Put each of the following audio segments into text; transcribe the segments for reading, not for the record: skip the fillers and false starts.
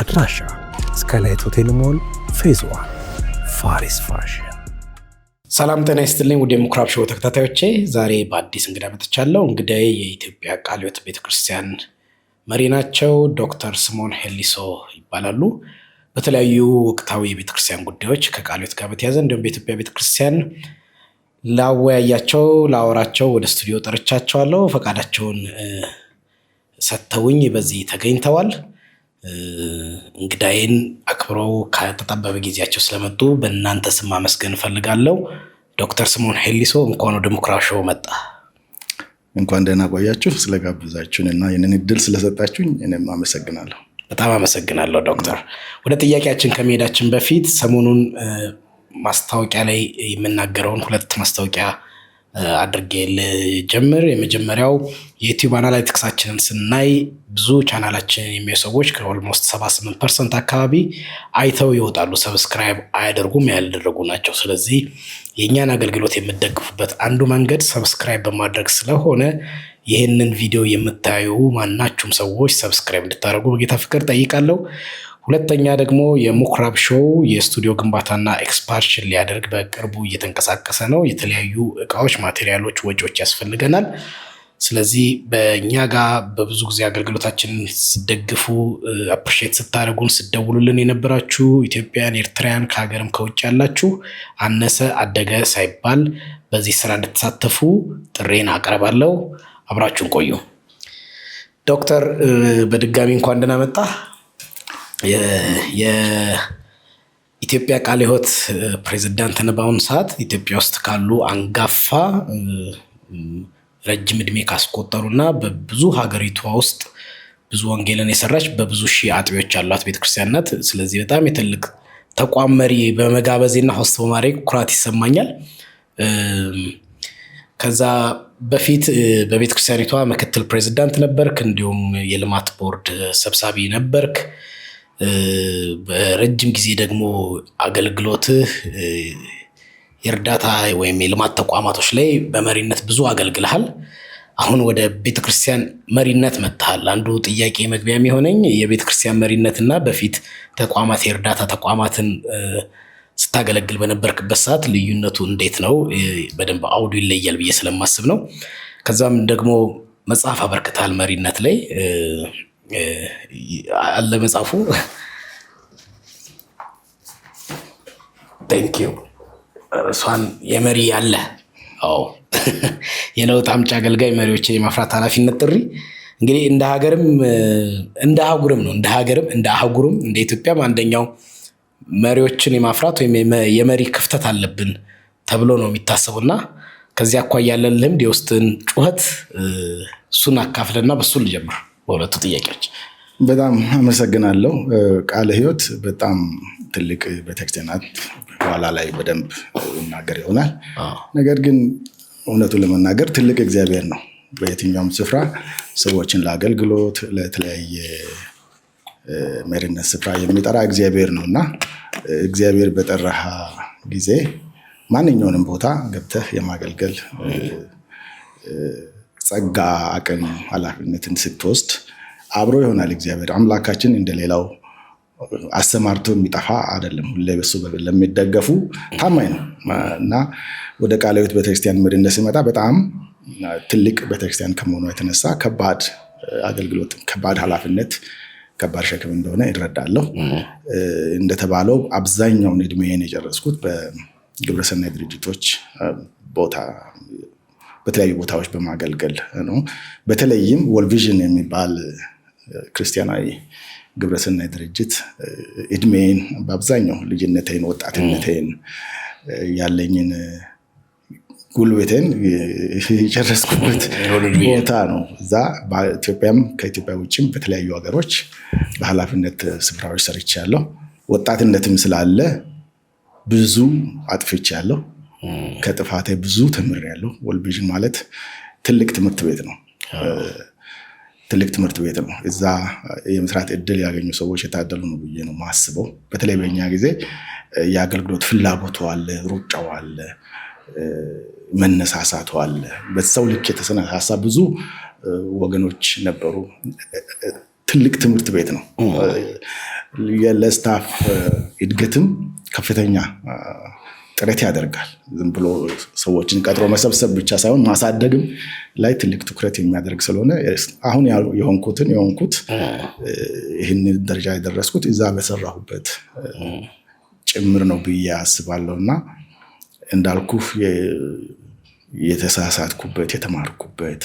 አድራሻ ስካይላይት ሆቴል ሞል ፌዝ 1 ፋሪስ ፋሽን። ሰላም ጤና ይስጥልኝ ውድ የምኩራብ ሾው ተከታታዮቼ፣ ዛሬ በአዲስ እንግዳ መጥቻለሁ። እንግዲህ የኢትዮጵያ ቃለ ሕይወት ቤተክርስቲያን መሪ ናቸው። ዶክተር ስምዖን ሄሊሶ ይባላሉ። በተለያዩ ወቅታዊ የቤተክርስቲያን ጉዳዮች ከቃለ ሕይወት ጋር በተያያዘ እንዲሁም በኢትዮጵያ ቤተክርስቲያን ላወራቸው ወደ ስቱዲዮ ጠርቻቸዋለሁ። ፈቃዳቸውን ሰጥተውኝ በዚህ ተገኝተዋል። እንግዳዬን አክብረው ከተጠበበ ጊዜያቸው ስለመጡ በእናንተ ስም ማመስገን እፈልጋለሁ። ዶክተር ስምዖን ሄሊሶ እንኳን ወደ ምኩራብ ሾው መጣ። እንኳን ደህና ቆያችሁ። ስለጋበዛችሁን እና ይህንን እድል ስለሰጣችሁኝ እኔም አመሰግናለሁ። በጣም አመሰግናለሁ ዶክተር። ወደ ጥያቄያችን ከመሄዳችን በፊት ሰሞኑን ማስታወቂያ ላይ የምናገረውን ሁለት ማስታወቂያ አድርጌ ልጀምር። የመጀመሪያው የዩቲዩብ አናላይቲክሳችንን ስናይ ብዙ ቻናላችንን የሚያዩ ሰዎች ከኦልሞስት 78% አካባቢ አይተው ይወጣሉ፣ ሰብስክራይብ አያደርጉም፣ ያልደረጉ ናቸው። ስለዚህ የእኛን አገልግሎት የምትደግፉበት አንዱ መንገድ ሰብስክራይብ በማድረግ ስለሆነ ይህንን ቪዲዮ የምታዩ ማናችሁም ሰዎች ሰብስክራይብ እንድታደርጉ በጌታ ፍቅር ጠይቃለሁ። ሁለተኛ ደግሞ የምኩራብ ሾው የስቱዲዮ ግንባታና ኤክስፓንሽን ሊያደርግ በቅርቡ እየተንቀሳቀሰ ነው። የተለያዩ እቃዎች፣ ማቴሪያሎች፣ ወጪዎች ያስፈልገናል። ስለዚህ በእኛ ጋር በብዙ ጊዜ አገልግሎታችንን ስደግፉ አፕሪሼት ስታደርጉን ስደውሉልን የነበራችሁ ኢትዮጵያን፣ ኤርትራውያን ከሀገርም ከውጭ ያላችሁ አነሰ አደገ ሳይባል በዚህ ስራ እንድትሳተፉ ጥሬን አቀርባለሁ። አብራችሁን ቆዩ። ዶክተር በድጋሚ እንኳን ደህና መጣ። የኢትዮጵያ ቃለ ሕይወት ፕሬዝዳንት ነህ። በአሁኑ ሰዓት ኢትዮጵያ ውስጥ ካሉ አንጋፋ ረጅም ዕድሜ ካስቆጠሩና በብዙ ሀገሪቷ ውስጥ ብዙ ወንጌልን የሰራች በብዙ ሺህ አጥቢያዎች ያሏት ቤተክርስቲያን ናት። ስለዚህ በጣም የትልቅ ተቋም መሪ በመጋበዜና ሆስት በማድረግ ኩራት ይሰማኛል። ከዛ በፊት በቤተክርስቲያኒቷ ምክትል ፕሬዝዳንት ነበርክ፣ እንዲሁም የልማት ቦርድ ሰብሳቢ ነበርክ። በረጅም ጊዜ ደግሞ አገልግሎትህ የእርዳታ ወይም የልማት ተቋማቶች ላይ በመሪነት ብዙ አገልግልሃል። አሁን ወደ ቤተክርስቲያን መሪነት መጥተሃል። አንዱ ጥያቄ መግቢያ የሚሆነኝ የቤተክርስቲያን መሪነትና በፊት ተቋማት የእርዳታ ተቋማትን ስታገለግል በነበርክበት ሰዓት ልዩነቱ እንዴት ነው? በደንብ አውዱ ይለያል ብዬ ስለማስብ ነው። ከዛም ደግሞ መጽሐፍ አበርክተሃል መሪነት ላይ አለ መጽሐፉ። ቴንኪው። እሷን የመሪ አለ። አዎ የለውጥ አምጪ አገልጋይ መሪዎችን የማፍራት ኃላፊነት ጥሪ እንግዲህ እንደ ሀገርም እንደ አህጉርም ነው። እንደ ሀገርም እንደ አህጉርም እንደ ኢትዮጵያም አንደኛው መሪዎችን የማፍራት ወይም የመሪ ክፍተት አለብን ተብሎ ነው የሚታሰቡና ከዚህ አኳያ ያለን ልምድ የውስጥን ጩኸት እሱን አካፍለና በሱ ልጀምር። በሁለቱ ጥያቄዎች በጣም አመሰግናለሁ። ቃለ ሕይወት በጣም ትልቅ ቤተክርስቲያን ናት። በኋላ ላይ በደንብ ይናገር ይሆናል። ነገር ግን እውነቱን ለመናገር ትልቅ እግዚአብሔር ነው። በየትኛውም ስፍራ ሰዎችን ለአገልግሎት ለተለያየ መሪነት ስፍራ የሚጠራ እግዚአብሔር ነው እና እግዚአብሔር በጠራህ ጊዜ ማንኛውንም ቦታ ገብተህ የማገልገል ጸጋ፣ አቅም፣ ኃላፊነትን ስትወስድ አብሮ ይሆናል። እግዚአብሔር አምላካችን እንደሌላው አሰማርቶ የሚጠፋ አይደለም። ሁሌ በሱ ለሚደገፉ ታማኝ ነው እና ወደ ቃለ ሕይወት ቤተክርስቲያን መሪነት ሲመጣ በጣም ትልቅ ቤተክርስቲያን ከመሆኑ የተነሳ ከባድ አገልግሎት፣ ከባድ ኃላፊነት፣ ከባድ ሸክም እንደሆነ ይረዳለሁ። እንደተባለው አብዛኛውን እድሜን የጨረስኩት በግብረሰናይ ድርጅቶች በተለያዩ ቦታዎች በማገልገል ነው። በተለይም ወልቪዥን የሚባል ክርስቲያናዊ ግብረሰናይ ድርጅት እድሜን በአብዛኛው ልጅነቴን፣ ወጣትነቴን፣ ያለኝን ጉልበቴን የጨረስኩበት ቦታ ነው። እዛ በኢትዮጵያም ከኢትዮጵያ ውጭም በተለያዩ ሀገሮች በኃላፊነት ስፍራዎች ሰርቻለሁ። ወጣትነትም ስላለ ብዙ አጥፍቻለሁ። ከጥፋቴ ብዙ ተምሬያለሁ። ወልቪዥን ማለት ትልቅ ትምህርት ቤት ነው። ትልቅ ትምህርት ቤት ነው። እዛ የመስራት እድል ያገኙ ሰዎች የታደሉ ነው ብዬ ነው ማስበው። በተለይ በእኛ ጊዜ የአገልግሎት ፍላጎቱ አለ፣ ሩጫው አለ፣ መነሳሳቱ አለ። በሰው ልክ የተሰነሳሳ ብዙ ወገኖች ነበሩ። ትልቅ ትምህርት ቤት ነው። ለስታፍ እድገትም ከፍተኛ ጥረት ያደርጋል። ዝም ብሎ ሰዎችን ቀጥሮ መሰብሰብ ብቻ ሳይሆን ማሳደግም ላይ ትልቅ ትኩረት የሚያደርግ ስለሆነ አሁን የሆንኩት ይህን ደረጃ የደረስኩት እዛ በሰራሁበት ጭምር ነው ብዬ አስባለሁ። እና እንዳልኩ የተሳሳትኩበት፣ የተማርኩበት፣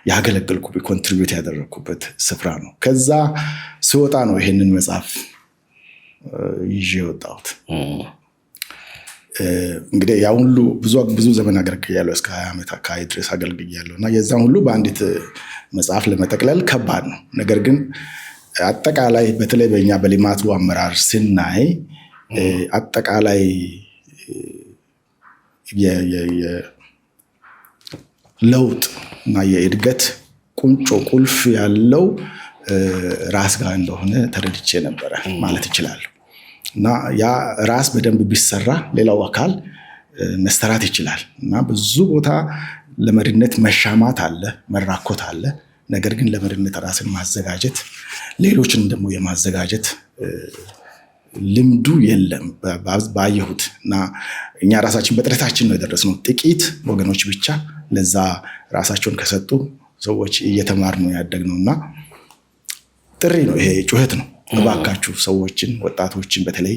ያገለገልኩበት፣ ኮንትሪቢዩት ያደረግኩበት ስፍራ ነው። ከዛ ስወጣ ነው ይሄንን መጽሐፍ ይዤ የወጣሁት። እንግዲህ ያ ሁሉ ብዙ ዘመን አገልግያለሁ፣ እስከ 20 ዓመት አካባቢ ድረስ አገልግያለሁ እና የዛን ሁሉ በአንዲት መጽሐፍ ለመጠቅለል ከባድ ነው። ነገር ግን አጠቃላይ በተለይ በእኛ በልማቱ አመራር ስናይ አጠቃላይ የለውጥ እና የእድገት ቁልፍ ያለው ራስ ጋር እንደሆነ ተረድቼ ነበረ ማለት እችላለሁ። እና ያ ራስ በደንብ ቢሰራ ሌላው አካል መሰራት ይችላል። እና ብዙ ቦታ ለመሪነት መሻማት አለ፣ መራኮት አለ። ነገር ግን ለመሪነት ራስን ማዘጋጀት፣ ሌሎችን ደግሞ የማዘጋጀት ልምዱ የለም ባየሁት። እና እኛ ራሳችን በጥረታችን ነው የደረስነው። ጥቂት ወገኖች ብቻ ለዛ ራሳቸውን ከሰጡ ሰዎች እየተማር ነው ያደግነው። እና ጥሪ ነው ይሄ፣ ጩኸት ነው። እባካችሁ ሰዎችን፣ ወጣቶችን በተለይ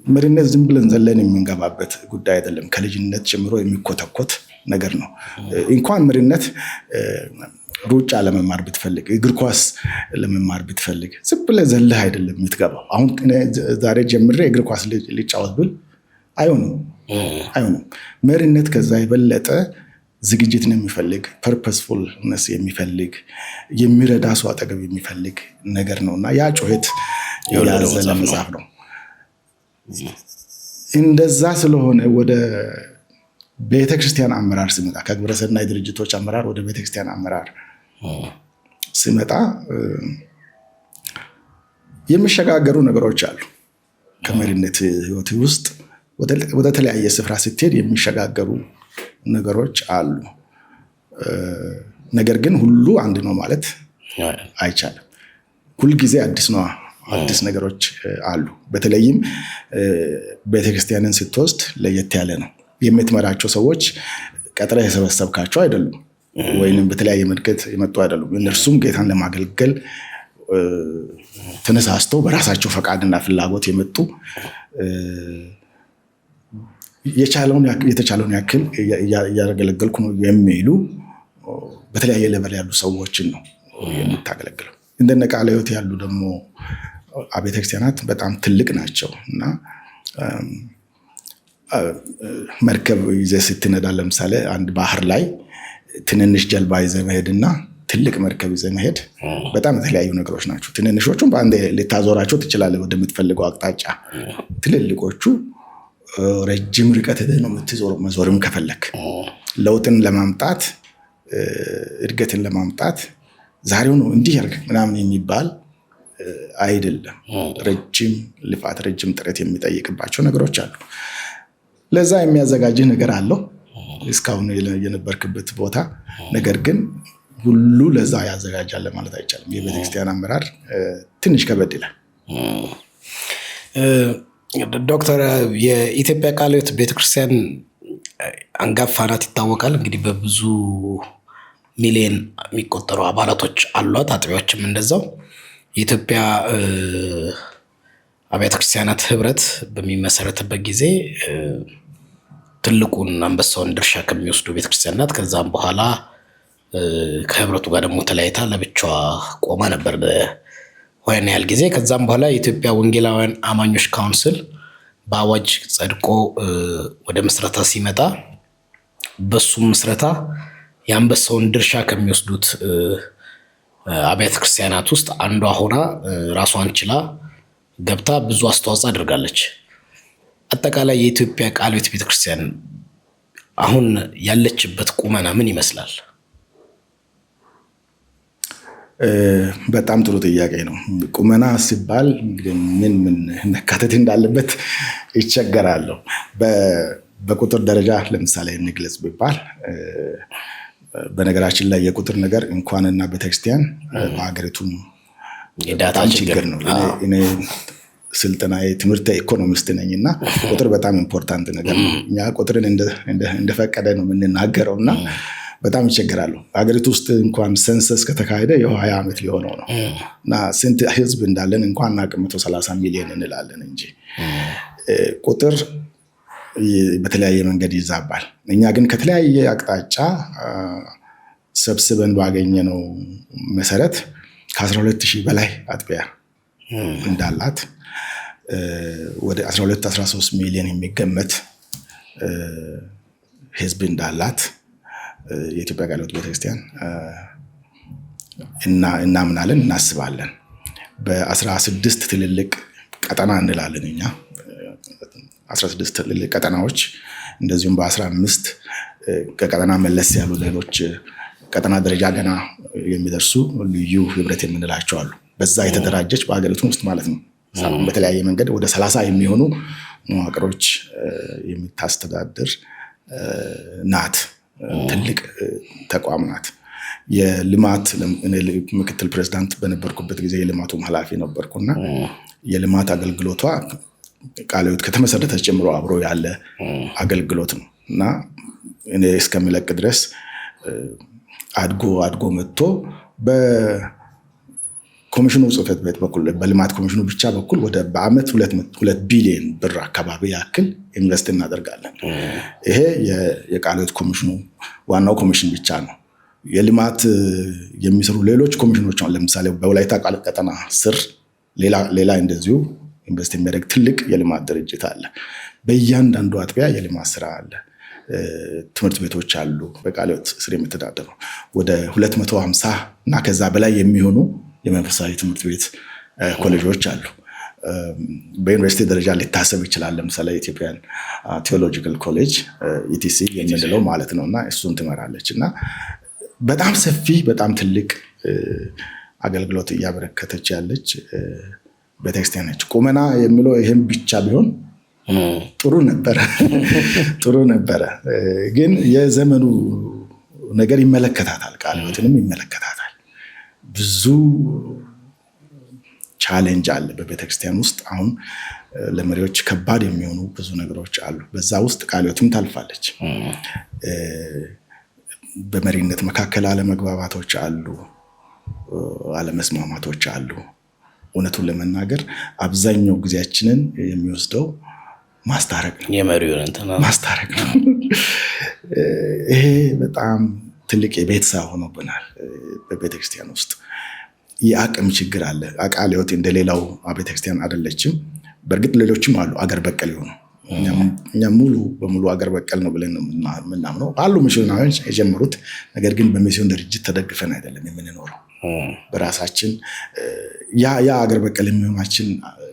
መሪነት ዝም ብለን ዘለን የምንገባበት ጉዳይ አይደለም። ከልጅነት ጀምሮ የሚኮተኮት ነገር ነው። እንኳን መሪነት ሩጫ ለመማር ብትፈልግ፣ እግር ኳስ ለመማር ብትፈልግ ዝም ብለህ ዘለህ አይደለም የምትገባው። አሁን ዛሬ ጀምሬ እግር ኳስ ሊጫወት ብል አይሆንም። መሪነት ከዛ የበለጠ ዝግጅትን የሚፈልግ፣ ፐርፐስፉልነስ የሚፈልግ፣ የሚረዳ ሰው አጠገብ የሚፈልግ ነገር ነው እና ያ ጩኸት ያዘለ መጽሐፍ ነው። እንደዛ ስለሆነ ወደ ቤተክርስቲያን አመራር ስመጣ፣ ከግብረሰናይ ድርጅቶች አመራር ወደ ቤተክርስቲያን አመራር ስመጣ የሚሸጋገሩ ነገሮች አሉ። ከመሪነት ህይወት ውስጥ ወደ ተለያየ ስፍራ ስትሄድ የሚሸጋገሩ ነገሮች አሉ። ነገር ግን ሁሉ አንድ ነው ማለት አይቻልም። ሁልጊዜ አዲስ ነው፣ አዲስ ነገሮች አሉ። በተለይም ቤተክርስቲያንን ስትወስድ ለየት ያለ ነው። የምትመራቸው ሰዎች ቀጥረህ የሰበሰብካቸው አይደሉም፣ ወይንም በተለያየ መንገድ የመጡ አይደሉም። እነርሱም ጌታን ለማገልገል ተነሳስተው በራሳቸው ፈቃድና ፍላጎት የመጡ የተቻለውን ያክል እያገለገልኩ ነው የሚሉ በተለያየ ሌቨል ያሉ ሰዎችን ነው የምታገለግለው። እንደነ ቃለ ሕይወት ያሉ ደግሞ አብያተ ክርስቲያናት በጣም ትልቅ ናቸው እና መርከብ ይዘህ ስትነዳ ለምሳሌ አንድ ባህር ላይ ትንንሽ ጀልባ ይዘህ መሄድና ትልቅ መርከብ ይዘህ መሄድ በጣም የተለያዩ ነገሮች ናቸው። ትንንሾቹም በአንድ ልታዞራቸው ትችላለህ ወደምትፈልገው አቅጣጫ። ትልልቆቹ ረጅም ርቀት ነው የምትዞረው። መዞርም ከፈለክ ለውጥን ለማምጣት እድገትን ለማምጣት ዛሬው ነው እንዲህ ያርግ ምናምን የሚባል አይደለም። ረጅም ልፋት፣ ረጅም ጥረት የሚጠይቅባቸው ነገሮች አሉ። ለዛ የሚያዘጋጅህ ነገር አለው እስካሁን የነበርክበት ቦታ። ነገር ግን ሁሉ ለዛ ያዘጋጃል ማለት አይቻልም። የቤተክርስቲያን አመራር ትንሽ ከበድ ይላል። ዶክተር፣ የኢትዮጵያ ቃለ ሕይወት ቤተክርስቲያን አንጋፋ ናት፣ ይታወቃል። እንግዲህ በብዙ ሚሊዮን የሚቆጠሩ አባላቶች አሏት፣ አጥቢያዎችም እንደዛው። የኢትዮጵያ አብያተ ክርስቲያናት ህብረት በሚመሰረትበት ጊዜ ትልቁን አንበሳውን ድርሻ ከሚወስዱ ቤተክርስቲያን ናት። ከዛም በኋላ ከህብረቱ ጋር ደግሞ ተለያይታ ለብቻዋ ቆማ ነበር ለሆነ ያህል ጊዜ። ከዛም በኋላ የኢትዮጵያ ወንጌላውያን አማኞች ካውንስል በአዋጅ ጸድቆ ወደ ምስረታ ሲመጣ በሱም ምስረታ የአንበሳውን ድርሻ ከሚወስዱት አብያተ ክርስቲያናት ውስጥ አንዷ ሆና ራሷን ችላ ገብታ ብዙ አስተዋጽኦ አድርጋለች። አጠቃላይ የኢትዮጵያ ቃለ ሕይወት ቤተክርስቲያን አሁን ያለችበት ቁመና ምን ይመስላል? በጣም ጥሩ ጥያቄ ነው። ቁመና ሲባል እንግዲህ ምን መካተት እንዳለበት ይቸገራለሁ። በቁጥር ደረጃ ለምሳሌ እንግለጽ ቢባል በነገራችን ላይ የቁጥር ነገር እንኳንና ቤተክርስቲያን በሀገሪቱም በጣም ችግር ነው። እኔ ስልጠና የትምህርት ኢኮኖሚስት ነኝና ቁጥር በጣም ኢምፖርታንት ነገር ነው። እኛ ቁጥርን እንደፈቀደ ነው የምንናገረው እና በጣም ይቸግራሉ። ሀገሪቱ ውስጥ እንኳን ሰንሰስ ከተካሄደ የ20 ዓመት ሊሆነው ነው እና ስንት ህዝብ እንዳለን እንኳን አቅም 130 ሚሊዮን እንላለን እንጂ ቁጥር በተለያየ መንገድ ይዛባል። እኛ ግን ከተለያየ አቅጣጫ ሰብስበን ባገኘነው መሰረት ከ12,000 በላይ አጥቢያ እንዳላት ወደ 12-13 ሚሊዮን የሚገመት ህዝብ እንዳላት የኢትዮጵያ ቃለ ሕይወት ቤተክርስቲያን እናምናለን፣ እናስባለን። በ16 ትልልቅ ቀጠና እንላለን እኛ 16 ትልልቅ ቀጠናዎች፣ እንደዚሁም በ15 ከቀጠና መለስ ያሉ ሌሎች ቀጠና ደረጃ ገና የሚደርሱ ልዩ ህብረት የምንላቸው አሉ። በዛ የተደራጀች በሀገሪቱ ውስጥ ማለት ነው በተለያየ መንገድ ወደ 30 የሚሆኑ መዋቅሮች የምታስተዳድር ናት። ትልቅ ተቋም ናት። የልማት ምክትል ፕሬዝዳንት በነበርኩበት ጊዜ የልማቱም ኃላፊ ነበርኩና የልማት አገልግሎቷ ቃለ ሕይወት ከተመሰረተች ጀምሮ አብሮ ያለ አገልግሎት ነው እና እኔ እስከሚለቅ ድረስ አድጎ መጥቶ በኮሚሽኑ ጽሕፈት ቤት በኩል በልማት ኮሚሽኑ ብቻ በኩል ወደ በአመት 2 ቢሊዮን ብር አካባቢ ያክል ኢንቨስት እናደርጋለን። ይሄ የቃለ ሕይወት ኮሚሽኑ ዋናው ኮሚሽን ብቻ ነው። የልማት የሚሰሩ ሌሎች ኮሚሽኖች አሁን ለምሳሌ በወላይታ ቀጠና ስር ሌላ እንደዚሁ ኢንቨስት የሚያደርግ ትልቅ የልማት ድርጅት አለ። በእያንዳንዱ አጥቢያ የልማት ስራ አለ። ትምህርት ቤቶች አሉ በቃለ ሕይወት ስር የሚተዳደሩ ወደ 250 እና ከዛ በላይ የሚሆኑ የመንፈሳዊ ትምህርት ቤት ኮሌጆች አሉ። በዩኒቨርሲቲ ደረጃ ሊታሰብ ይችላል። ለምሳሌ ኢትዮጵያን ቴዎሎጂካል ኮሌጅ ኢቲሲ የምንለው ማለት ነው እና እሱን ትመራለች እና በጣም ሰፊ በጣም ትልቅ አገልግሎት እያበረከተች ያለች ቤተክርስቲያን ነች። ቁመና የሚለው ይህም ብቻ ቢሆን ጥሩ ነበረ። ግን የዘመኑ ነገር ይመለከታታል፣ ቃለ ሕይወትንም ይመለከታታል። ብዙ ቻሌንጅ አለ በቤተክርስቲያን ውስጥ። አሁን ለመሪዎች ከባድ የሚሆኑ ብዙ ነገሮች አሉ። በዛ ውስጥ ቃለ ሕይወትም ታልፋለች። በመሪነት መካከል አለመግባባቶች አሉ፣ አለመስማማቶች አሉ። እውነቱን ለመናገር አብዛኛው ጊዜያችንን የሚወስደው ማስታረቅ ነው፣ ማስታረቅ ነው። ይሄ በጣም ትልቅ የቤት ስራ ሆኖብናል። በቤተክርስቲያን ውስጥ የአቅም ችግር አለ። ቃለ ሕይወት እንደሌላው ቤተክርስቲያን አይደለችም። በእርግጥ ሌሎችም አሉ አገር በቀል የሆኑ። እኛ ሙሉ በሙሉ አገር በቀል ነው ብለን የምናምነው አሉ ሚሽናውያን የጀመሩት። ነገር ግን በሚስዮን ድርጅት ተደግፈን አይደለም የምንኖረው። በራሳችን ያ አገር በቀል የሚሆናችን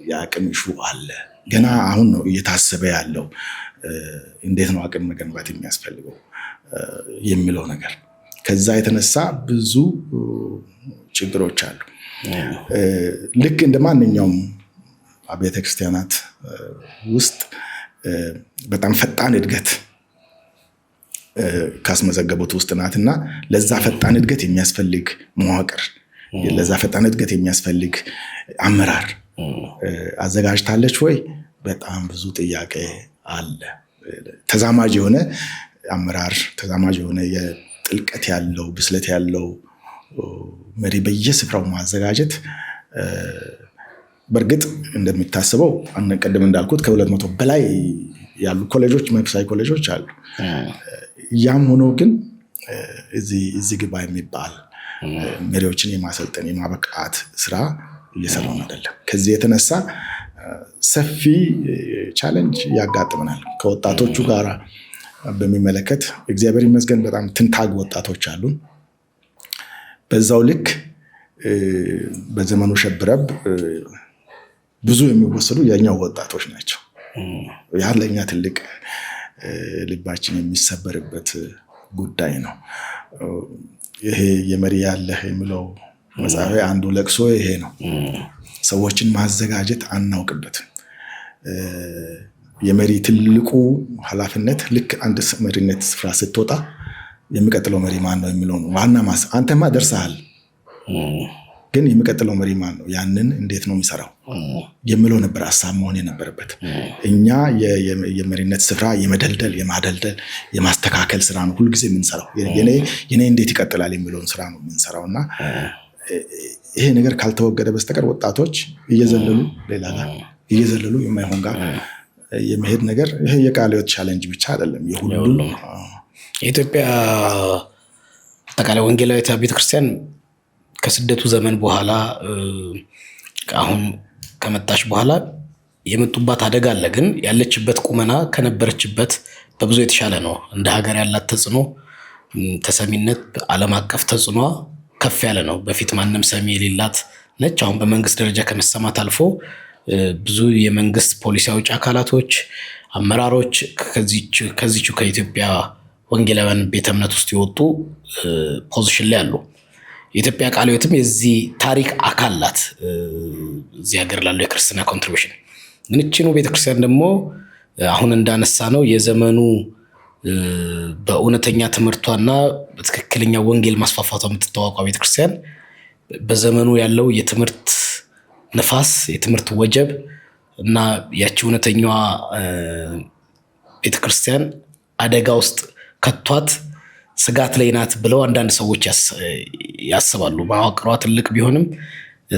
የአቅም ኢሹ አለ። ገና አሁን ነው እየታሰበ ያለው እንዴት ነው አቅም መገንባት የሚያስፈልገው የሚለው ነገር። ከዛ የተነሳ ብዙ ችግሮች አሉ። ልክ እንደ ማንኛውም አብያተ ክርስቲያናት ውስጥ በጣም ፈጣን እድገት ካስመዘገቡት ውስጥ ናትና ለዛ ፈጣን እድገት የሚያስፈልግ መዋቅር፣ ለዛ ፈጣን እድገት የሚያስፈልግ አመራር አዘጋጅታለች ወይ? በጣም ብዙ ጥያቄ አለ። ተዛማጅ የሆነ አመራር፣ ተዛማጅ የሆነ የጥልቀት ያለው ብስለት ያለው መሪ በየስፍራው ማዘጋጀት በእርግጥ እንደሚታስበው ቀደም እንዳልኩት ከ200 በላይ ያሉ ኮሌጆች፣ መንፈሳዊ ኮሌጆች አሉ። ያም ሆኖ ግን እዚህ ግባ የሚባል መሪዎችን የማሰልጠን የማበቃት ስራ እየሰራን አይደለም። ከዚህ የተነሳ ሰፊ ቻሌንጅ ያጋጥመናል። ከወጣቶቹ ጋር በሚመለከት እግዚአብሔር ይመስገን በጣም ትንታግ ወጣቶች አሉን። በዛው ልክ በዘመኑ ሸብረብ ብዙ የሚወሰዱ የኛው ወጣቶች ናቸው። ያ ለእኛ ትልቅ ልባችን የሚሰበርበት ጉዳይ ነው። ይሄ የመሪ ያለህ የሚለው መጽሐፍ አንዱ ለቅሶ ይሄ ነው። ሰዎችን ማዘጋጀት አናውቅበትም። የመሪ ትልቁ ኃላፊነት ልክ አንድ መሪነት ስፍራ ስትወጣ የሚቀጥለው መሪ ማን ነው የሚለው ነው ዋና አንተማ ደርሰሃል፣ ግን የሚቀጥለው መሪ ማን ነው? ያንን እንዴት ነው የሚሰራው የሚለው ነበር ሀሳብ መሆን የነበረበት። እኛ የመሪነት ስፍራ የመደልደል የማደልደል የማስተካከል ስራ ነው ሁልጊዜ የምንሰራው። የኔ እንዴት ይቀጥላል የሚለውን ስራ ነው የምንሰራው እና ይሄ ነገር ካልተወገደ በስተቀር ወጣቶች እየዘለሉ ሌላ ጋር እየዘለሉ የማይሆን ጋር የመሄድ ነገር ይሄ የቃለ ሕይወት ቻሌንጅ ብቻ አይደለም፣ የሁሉም የኢትዮጵያ አጠቃላይ ወንጌላዊት ቤተክርስቲያን ከስደቱ ዘመን በኋላ አሁን ከመጣች በኋላ የመጡባት አደጋ አለ። ግን ያለችበት ቁመና ከነበረችበት በብዙ የተሻለ ነው። እንደ ሀገር ያላት ተጽዕኖ ተሰሚነት፣ ዓለም አቀፍ ተጽዕኖ ከፍ ያለ ነው። በፊት ማንም ሰሚ የሌላት ነች። አሁን በመንግስት ደረጃ ከመሰማት አልፎ ብዙ የመንግስት ፖሊሲ አውጪ አካላቶች፣ አመራሮች ከዚቹ ከኢትዮጵያ ወንጌላውያን ቤተ እምነት ውስጥ የወጡ ፖዚሽን ላይ አሉ። የኢትዮጵያ ቃለ ሕይወትም የዚህ ታሪክ አካል ናት። እዚህ ሀገር ላለው የክርስትና ኮንትሪቢሽን ግን እቺኑ ቤተክርስቲያን ደግሞ አሁን እንዳነሳ ነው የዘመኑ በእውነተኛ ትምህርቷና በትክክለኛ ወንጌል ማስፋፋቷ የምትታወቀው ቤተክርስቲያን በዘመኑ ያለው የትምህርት ነፋስ፣ የትምህርት ወጀብ እና ያቺ እውነተኛዋ ቤተክርስቲያን አደጋ ውስጥ ከቷት ስጋት ላይ ናት ብለው አንዳንድ ሰዎች ያስባሉ። መዋቅሯ ትልቅ ቢሆንም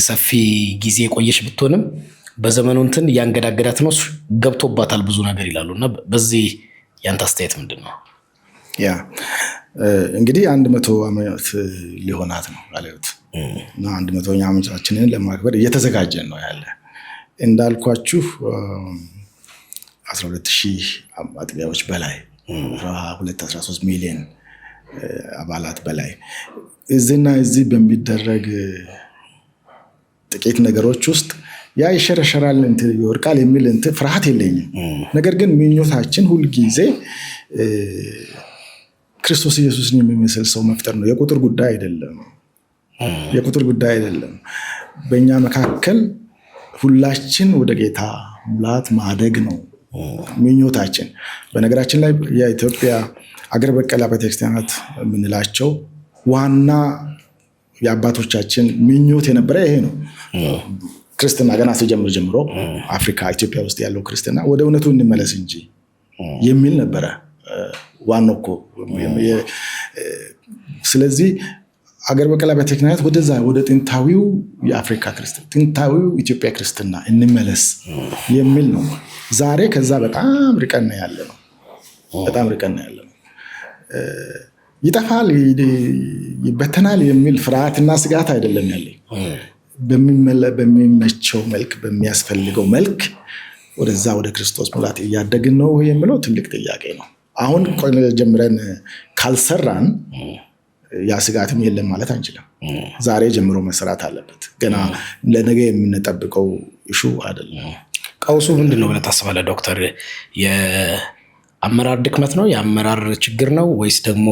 ሰፊ ጊዜ የቆየች ብትሆንም በዘመኑ እንትን እያንገዳገዳት ነው፣ ገብቶባታል ብዙ ነገር ይላሉ። እና በዚህ ያንተ አስተያየት ምንድን ነው? ያ እንግዲህ 100 ዓመት ሊሆናት ነው ቃለ ሕይወት እና 100ኛ ዓመታችንን ለማክበር እየተዘጋጀን ነው ያለ። እንዳልኳችሁ 12,000 አጥቢያዎች በላይ 13 ሚሊዮን አባላት በላይ እዚህና እዚህ በሚደረግ ጥቂት ነገሮች ውስጥ ያ ይሸረሸራል ይወርቃል የሚል ፍርሃት የለኝም። ነገር ግን ምኞታችን ሁልጊዜ ክርስቶስ ኢየሱስን የሚመስል ሰው መፍጠር ነው። የቁጥር ጉዳይ አይደለም። የቁጥር ጉዳይ አይደለም። በእኛ መካከል ሁላችን ወደ ጌታ ሙላት ማደግ ነው ምኞታችን። በነገራችን ላይ የኢትዮጵያ አገር በቀል ቤተክርስቲያናት የምንላቸው ዋና የአባቶቻችን ምኞት የነበረ ይሄ ነው። ክርስትና ገና ሲጀምር ጀምሮ አፍሪካ፣ ኢትዮጵያ ውስጥ ያለው ክርስትና ወደ እውነቱ እንመለስ እንጂ የሚል ነበረ ዋናው እኮ። ስለዚህ አገር በቀል ቤተክርስቲያናት ወደዛ ወደ ጥንታዊው የአፍሪካ ክርስትና፣ ጥንታዊው ኢትዮጵያ ክርስትና እንመለስ የሚል ነው። ዛሬ ከዛ በጣም ርቀን ያለ ነው። በጣም ርቀን ያለ ነው። ይጠፋል፣ ይበተናል የሚል ፍርሃትና ስጋት አይደለም ያለኝ። በሚመቸው መልክ፣ በሚያስፈልገው መልክ ወደዛ ወደ ክርስቶስ ሙላት እያደግን ነው የሚለው ትልቅ ጥያቄ ነው። አሁን ጀምረን ካልሰራን ያ ስጋትም የለም ማለት አንችልም። ዛሬ ጀምሮ መሰራት አለበት። ገና ለነገ የምንጠብቀው ኢሹ አይደለም። ቀውሱ ምንድን ነው ብለህ ታስባለህ ዶክተር? የአመራር ድክመት ነው? የአመራር ችግር ነው? ወይስ ደግሞ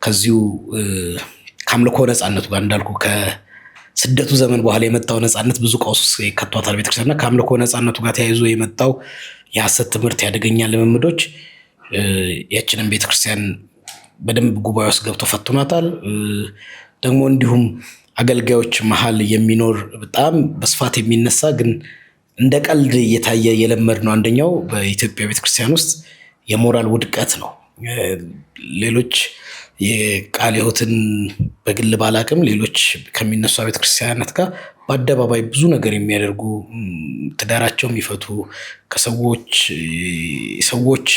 ከዚሁ ከአምልኮ ነፃነቱ ጋር እንዳልኩ ከስደቱ ዘመን በኋላ የመጣው ነፃነት ብዙ ቀውስ ከቷታል ቤተክርስቲያንና ከአምልኮ ነፃነቱ ጋር ተያይዞ የመጣው የሐሰት ትምህርት፣ ያደገኛ ልምምዶች ያችንን ቤተክርስቲያን በደንብ ጉባኤ ውስጥ ገብቶ ፈትኗታል። ደግሞ እንዲሁም አገልጋዮች መሀል የሚኖር በጣም በስፋት የሚነሳ ግን እንደ ቀልድ እየታየ የለመድ ነው። አንደኛው በኢትዮጵያ ቤተክርስቲያን ውስጥ የሞራል ውድቀት ነው። ሌሎች የቃለ ሕይወትን በግል ባላቅም ሌሎች ከሚነሱ ቤተክርስቲያናት ጋር በአደባባይ ብዙ ነገር የሚያደርጉ ትዳራቸው የሚፈቱ ሰዎች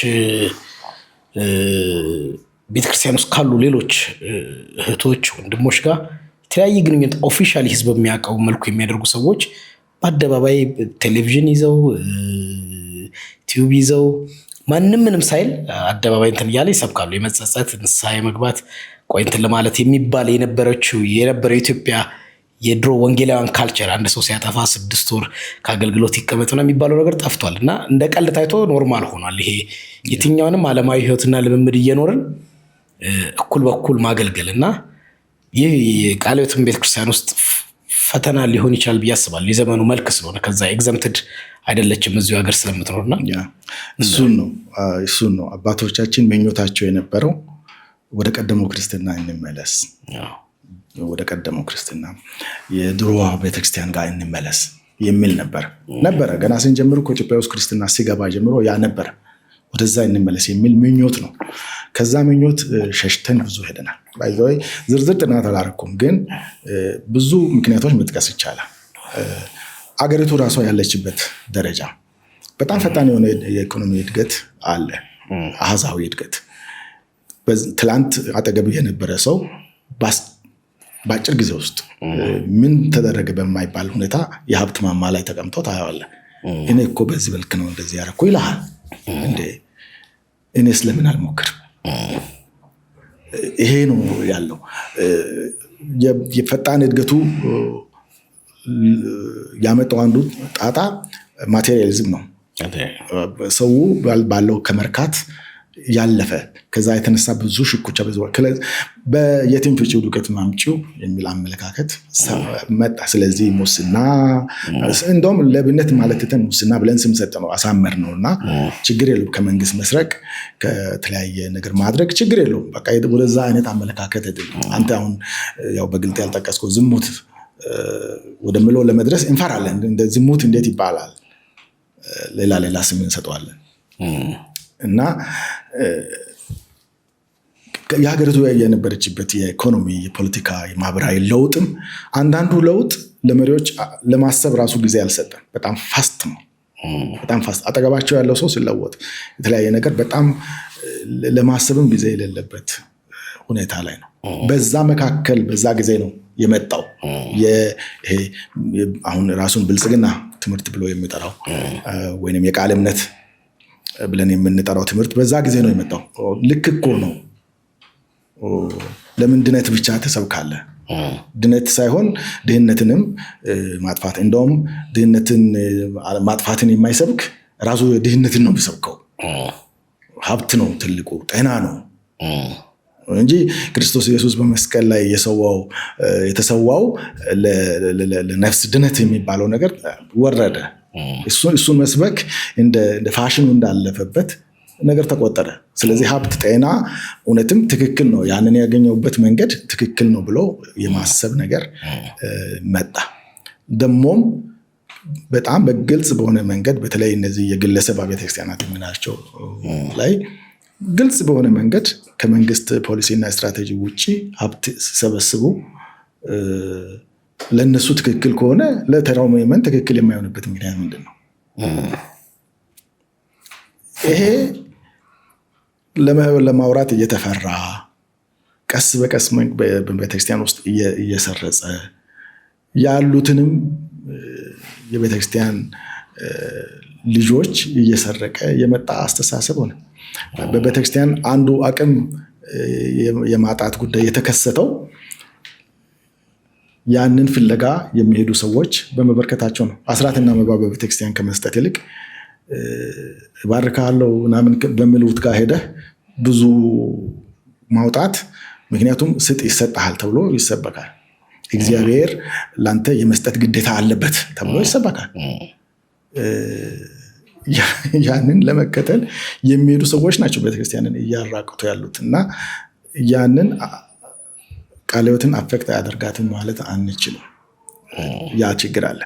ቤተክርስቲያን ውስጥ ካሉ ሌሎች እህቶች ወንድሞች ጋር የተለያየ ግንኙነት ኦፊሻሊ ህዝብ በሚያውቀው መልኩ የሚያደርጉ ሰዎች በአደባባይ ቴሌቪዥን ይዘው ቲዩብ ይዘው ማንም ምንም ሳይል አደባባይ እንትን እያለ ይሰብካሉ። የመጸጸት ንስሐ የመግባት ቆይ እንትን ለማለት የሚባል የነበረው ኢትዮጵያ የድሮ ወንጌላውያን ካልቸር አንድ ሰው ሲያጠፋ 6 ወር ከአገልግሎት ይቀመጥና የሚባለው ነገር ጠፍቷል እና እንደ ቀልድ ታይቶ ኖርማል ሆኗል። ይሄ የትኛውንም ዓለማዊ ህይወትና ልምምድ እየኖርን እኩል በኩል ማገልገል እና ይህ የቃለ ሕይወትን ቤተክርስቲያን ውስጥ ፈተና ሊሆን ይችላል ብዬ አስባለሁ። የዘመኑ መልክ ስለሆነ ከዛ ኤግዘምትድ አይደለችም እዚሁ ሀገር ስለምትኖርና እሱን ነው አባቶቻችን ምኞታቸው የነበረው ወደ ቀደመው ክርስትና እንመለስ። ወደ ቀደመው ክርስትና የድሮዋ ቤተክርስቲያን ጋር እንመለስ የሚል ነበረ። ገና ስንጀምር እኮ ኢትዮጵያ ውስጥ ክርስትና ሲገባ ጀምሮ ያ ነበረ። ወደዛ እንመለስ የሚል ምኞት ነው። ከዛ ምኞት ሸሽተን ብዙ ሄደናል። ባይዘይ ዝርዝር ጥናት አላረኩም፣ ግን ብዙ ምክንያቶች መጥቀስ ይቻላል። አገሪቱ ራሷ ያለችበት ደረጃ በጣም ፈጣን የሆነ የኢኮኖሚ እድገት አለ፣ አሃዛዊ እድገት። ትላንት አጠገብ የነበረ ሰው በአጭር ጊዜ ውስጥ ምን ተደረገ በማይባል ሁኔታ የሀብት ማማ ላይ ተቀምጦ ታየዋለህ። እኔ እኮ በዚህ መልክ ነው እንደዚህ ያደረኩ ይልሃል። እንዴ እኔ ስለምን አልሞክርም? ይሄ ነው ያለው። የፈጣን እድገቱ ያመጣው አንዱ ጣጣ ማቴሪያሊዝም ነው። ሰው ባለው ከመርካት ያለፈ ከዛ የተነሳ ብዙ ሽኩቻ በየትም ፍጪው ዱቄት ማምጪው የሚል አመለካከት መጣ። ስለዚህ ሙስና እንደውም ለብነት ማለት ተን ሙስና ብለን ስም ሰጠ ነው፣ አሳመር ነውና ችግር የለውም ከመንግስት መስረቅ ከተለያየ ነገር ማድረግ ችግር የለውም። በቃ ወደዛ አይነት አመለካከት አንተ አሁን ያው በግልጥ ያልጠቀስከው ዝሙት ወደምለው ለመድረስ እንፈራለን። እንደ ዝሙት እንዴት ይባላል? ሌላ ስም እንሰጠዋለን። እና የሀገሪቱ የነበረችበት የኢኮኖሚ፣ የፖለቲካ፣ የማህበራዊ ለውጥም አንዳንዱ ለውጥ ለመሪዎች ለማሰብ ራሱ ጊዜ አልሰጠም። በጣም ፋስት ነው። በጣም ፋስት አጠገባቸው ያለው ሰው ሲለወጥ የተለያየ ነገር በጣም ለማሰብም ጊዜ የሌለበት ሁኔታ ላይ ነው። በዛ መካከል በዛ ጊዜ ነው የመጣው አሁን ራሱን ብልጽግና ትምህርት ብሎ የሚጠራው ወይንም የቃል እምነት ብለን የምንጠራው ትምህርት በዛ ጊዜ ነው የመጣው። ልክ እኮ ነው። ለምን ድነት ብቻ ተሰብካለህ? ድነት ሳይሆን ድህነትንም ማጥፋት። እንደውም ድህነትን ማጥፋትን የማይሰብክ ራሱ ድህነትን ነው የሚሰብከው። ሀብት ነው ትልቁ፣ ጤና ነው እንጂ ክርስቶስ ኢየሱስ በመስቀል ላይ የተሰዋው ለነፍስ ድነት የሚባለው ነገር ወረደ። እሱን መስበክ እንደ ፋሽኑ እንዳለፈበት ነገር ተቆጠረ። ስለዚህ ሀብት፣ ጤና እውነትም ትክክል ነው፣ ያንን ያገኘውበት መንገድ ትክክል ነው ብሎ የማሰብ ነገር መጣ። ደግሞም በጣም በግልጽ በሆነ መንገድ በተለይ እነዚህ የግለሰብ አብያተ ክርስቲያናት የምናቸው ላይ ግልጽ በሆነ መንገድ ከመንግስት ፖሊሲና ስትራቴጂ ውጭ ሀብት ሲሰበስቡ ለእነሱ ትክክል ከሆነ ለተራው ምዕመን ትክክል የማይሆንበት ምክንያት ምንድን ነው? ይሄ ለማውራት እየተፈራ ቀስ በቀስ በቤተክርስቲያን ውስጥ እየሰረጸ ያሉትንም የቤተክርስቲያን ልጆች እየሰረቀ የመጣ አስተሳሰብ ሆነ። በቤተክርስቲያን አንዱ አቅም የማጣት ጉዳይ የተከሰተው ያንን ፍለጋ የሚሄዱ ሰዎች በመበርከታቸው ነው። አስራትና መባ በቤተክርስቲያን ከመስጠት ይልቅ እባርካለሁ ምናምን በሚሉት ጋር ሄደህ ብዙ ማውጣት፣ ምክንያቱም ስጥ ይሰጥሃል ተብሎ ይሰበካል። እግዚአብሔር ላንተ የመስጠት ግዴታ አለበት ተብሎ ይሰበካል። ያንን ለመከተል የሚሄዱ ሰዎች ናቸው ቤተክርስቲያንን እያራቅቱ ያሉት እና ያንን ቃለ ሕይወትን አፌክት አያደርጋትም ማለት አንችልም። ያ ችግር አለ።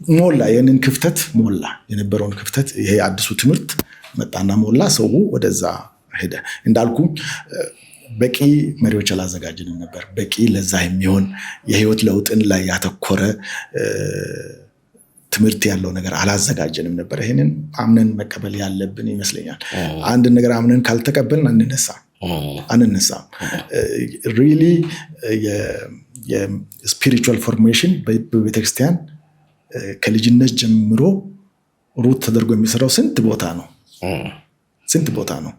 ሞላ፣ ይህንን ክፍተት ሞላ። የነበረውን ክፍተት ይሄ አዲሱ ትምህርት መጣና ሞላ። ሰው ወደዛ ሄደ። እንዳልኩ በቂ መሪዎች አላዘጋጅንም ነበር። በቂ ለዛ የሚሆን የህይወት ለውጥን ላይ ያተኮረ ትምህርት ያለው ነገር አላዘጋጀንም ነበር። ይህንን አምነን መቀበል ያለብን ይመስለኛል። አንድ ነገር አምነን ካልተቀበልን አንነሳም። ሪሊ የስፒሪቹዋል ፎርሜሽን በቤተክርስቲያን ከልጅነት ጀምሮ ሩት ተደርጎ የሚሰራው ስንት ቦታ ነው።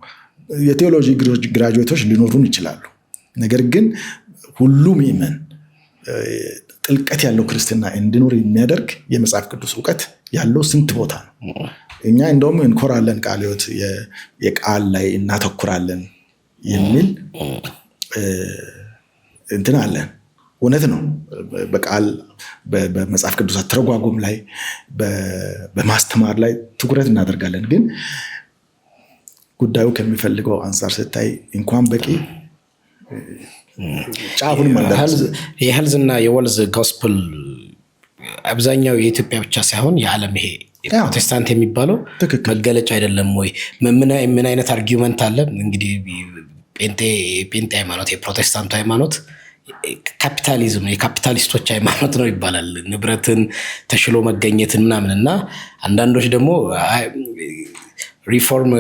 የቴዎሎጂ ግራጁዌቶች ሊኖሩን ይችላሉ። ነገር ግን ሁሉም ምዕመን ጥልቀት ያለው ክርስትና እንዲኖር የሚያደርግ የመጽሐፍ ቅዱስ እውቀት ያለው ስንት ቦታ ነው። እኛ እንደውም እንኮራለን፣ ቃለ ሕይወት የቃል ላይ እናተኩራለን የሚል እንትን አለን። እውነት ነው። በቃል በመጽሐፍ ቅዱስ አተረጓጎም ላይ በማስተማር ላይ ትኩረት እናደርጋለን። ግን ጉዳዩ ከሚፈልገው አንጻር ስታይ እንኳን በቂ ጫፉንም የሄልዝ እና የወልዝ ጎስፕል አብዛኛው የኢትዮጵያ ብቻ ሳይሆን የዓለም ይሄ ፕሮቴስታንት የሚባለው መገለጫ አይደለም ወይ? ምን አይነት አርጊውመንት አለ እንግዲህ ጴንጤ ሃይማኖት የፕሮቴስታንቱ ሃይማኖት ካፒታሊዝም የካፒታሊስቶች ሃይማኖት ነው ይባላል። ንብረትን ተሽሎ መገኘትን ምናምን እና አንዳንዶች ደግሞ ሪፎርም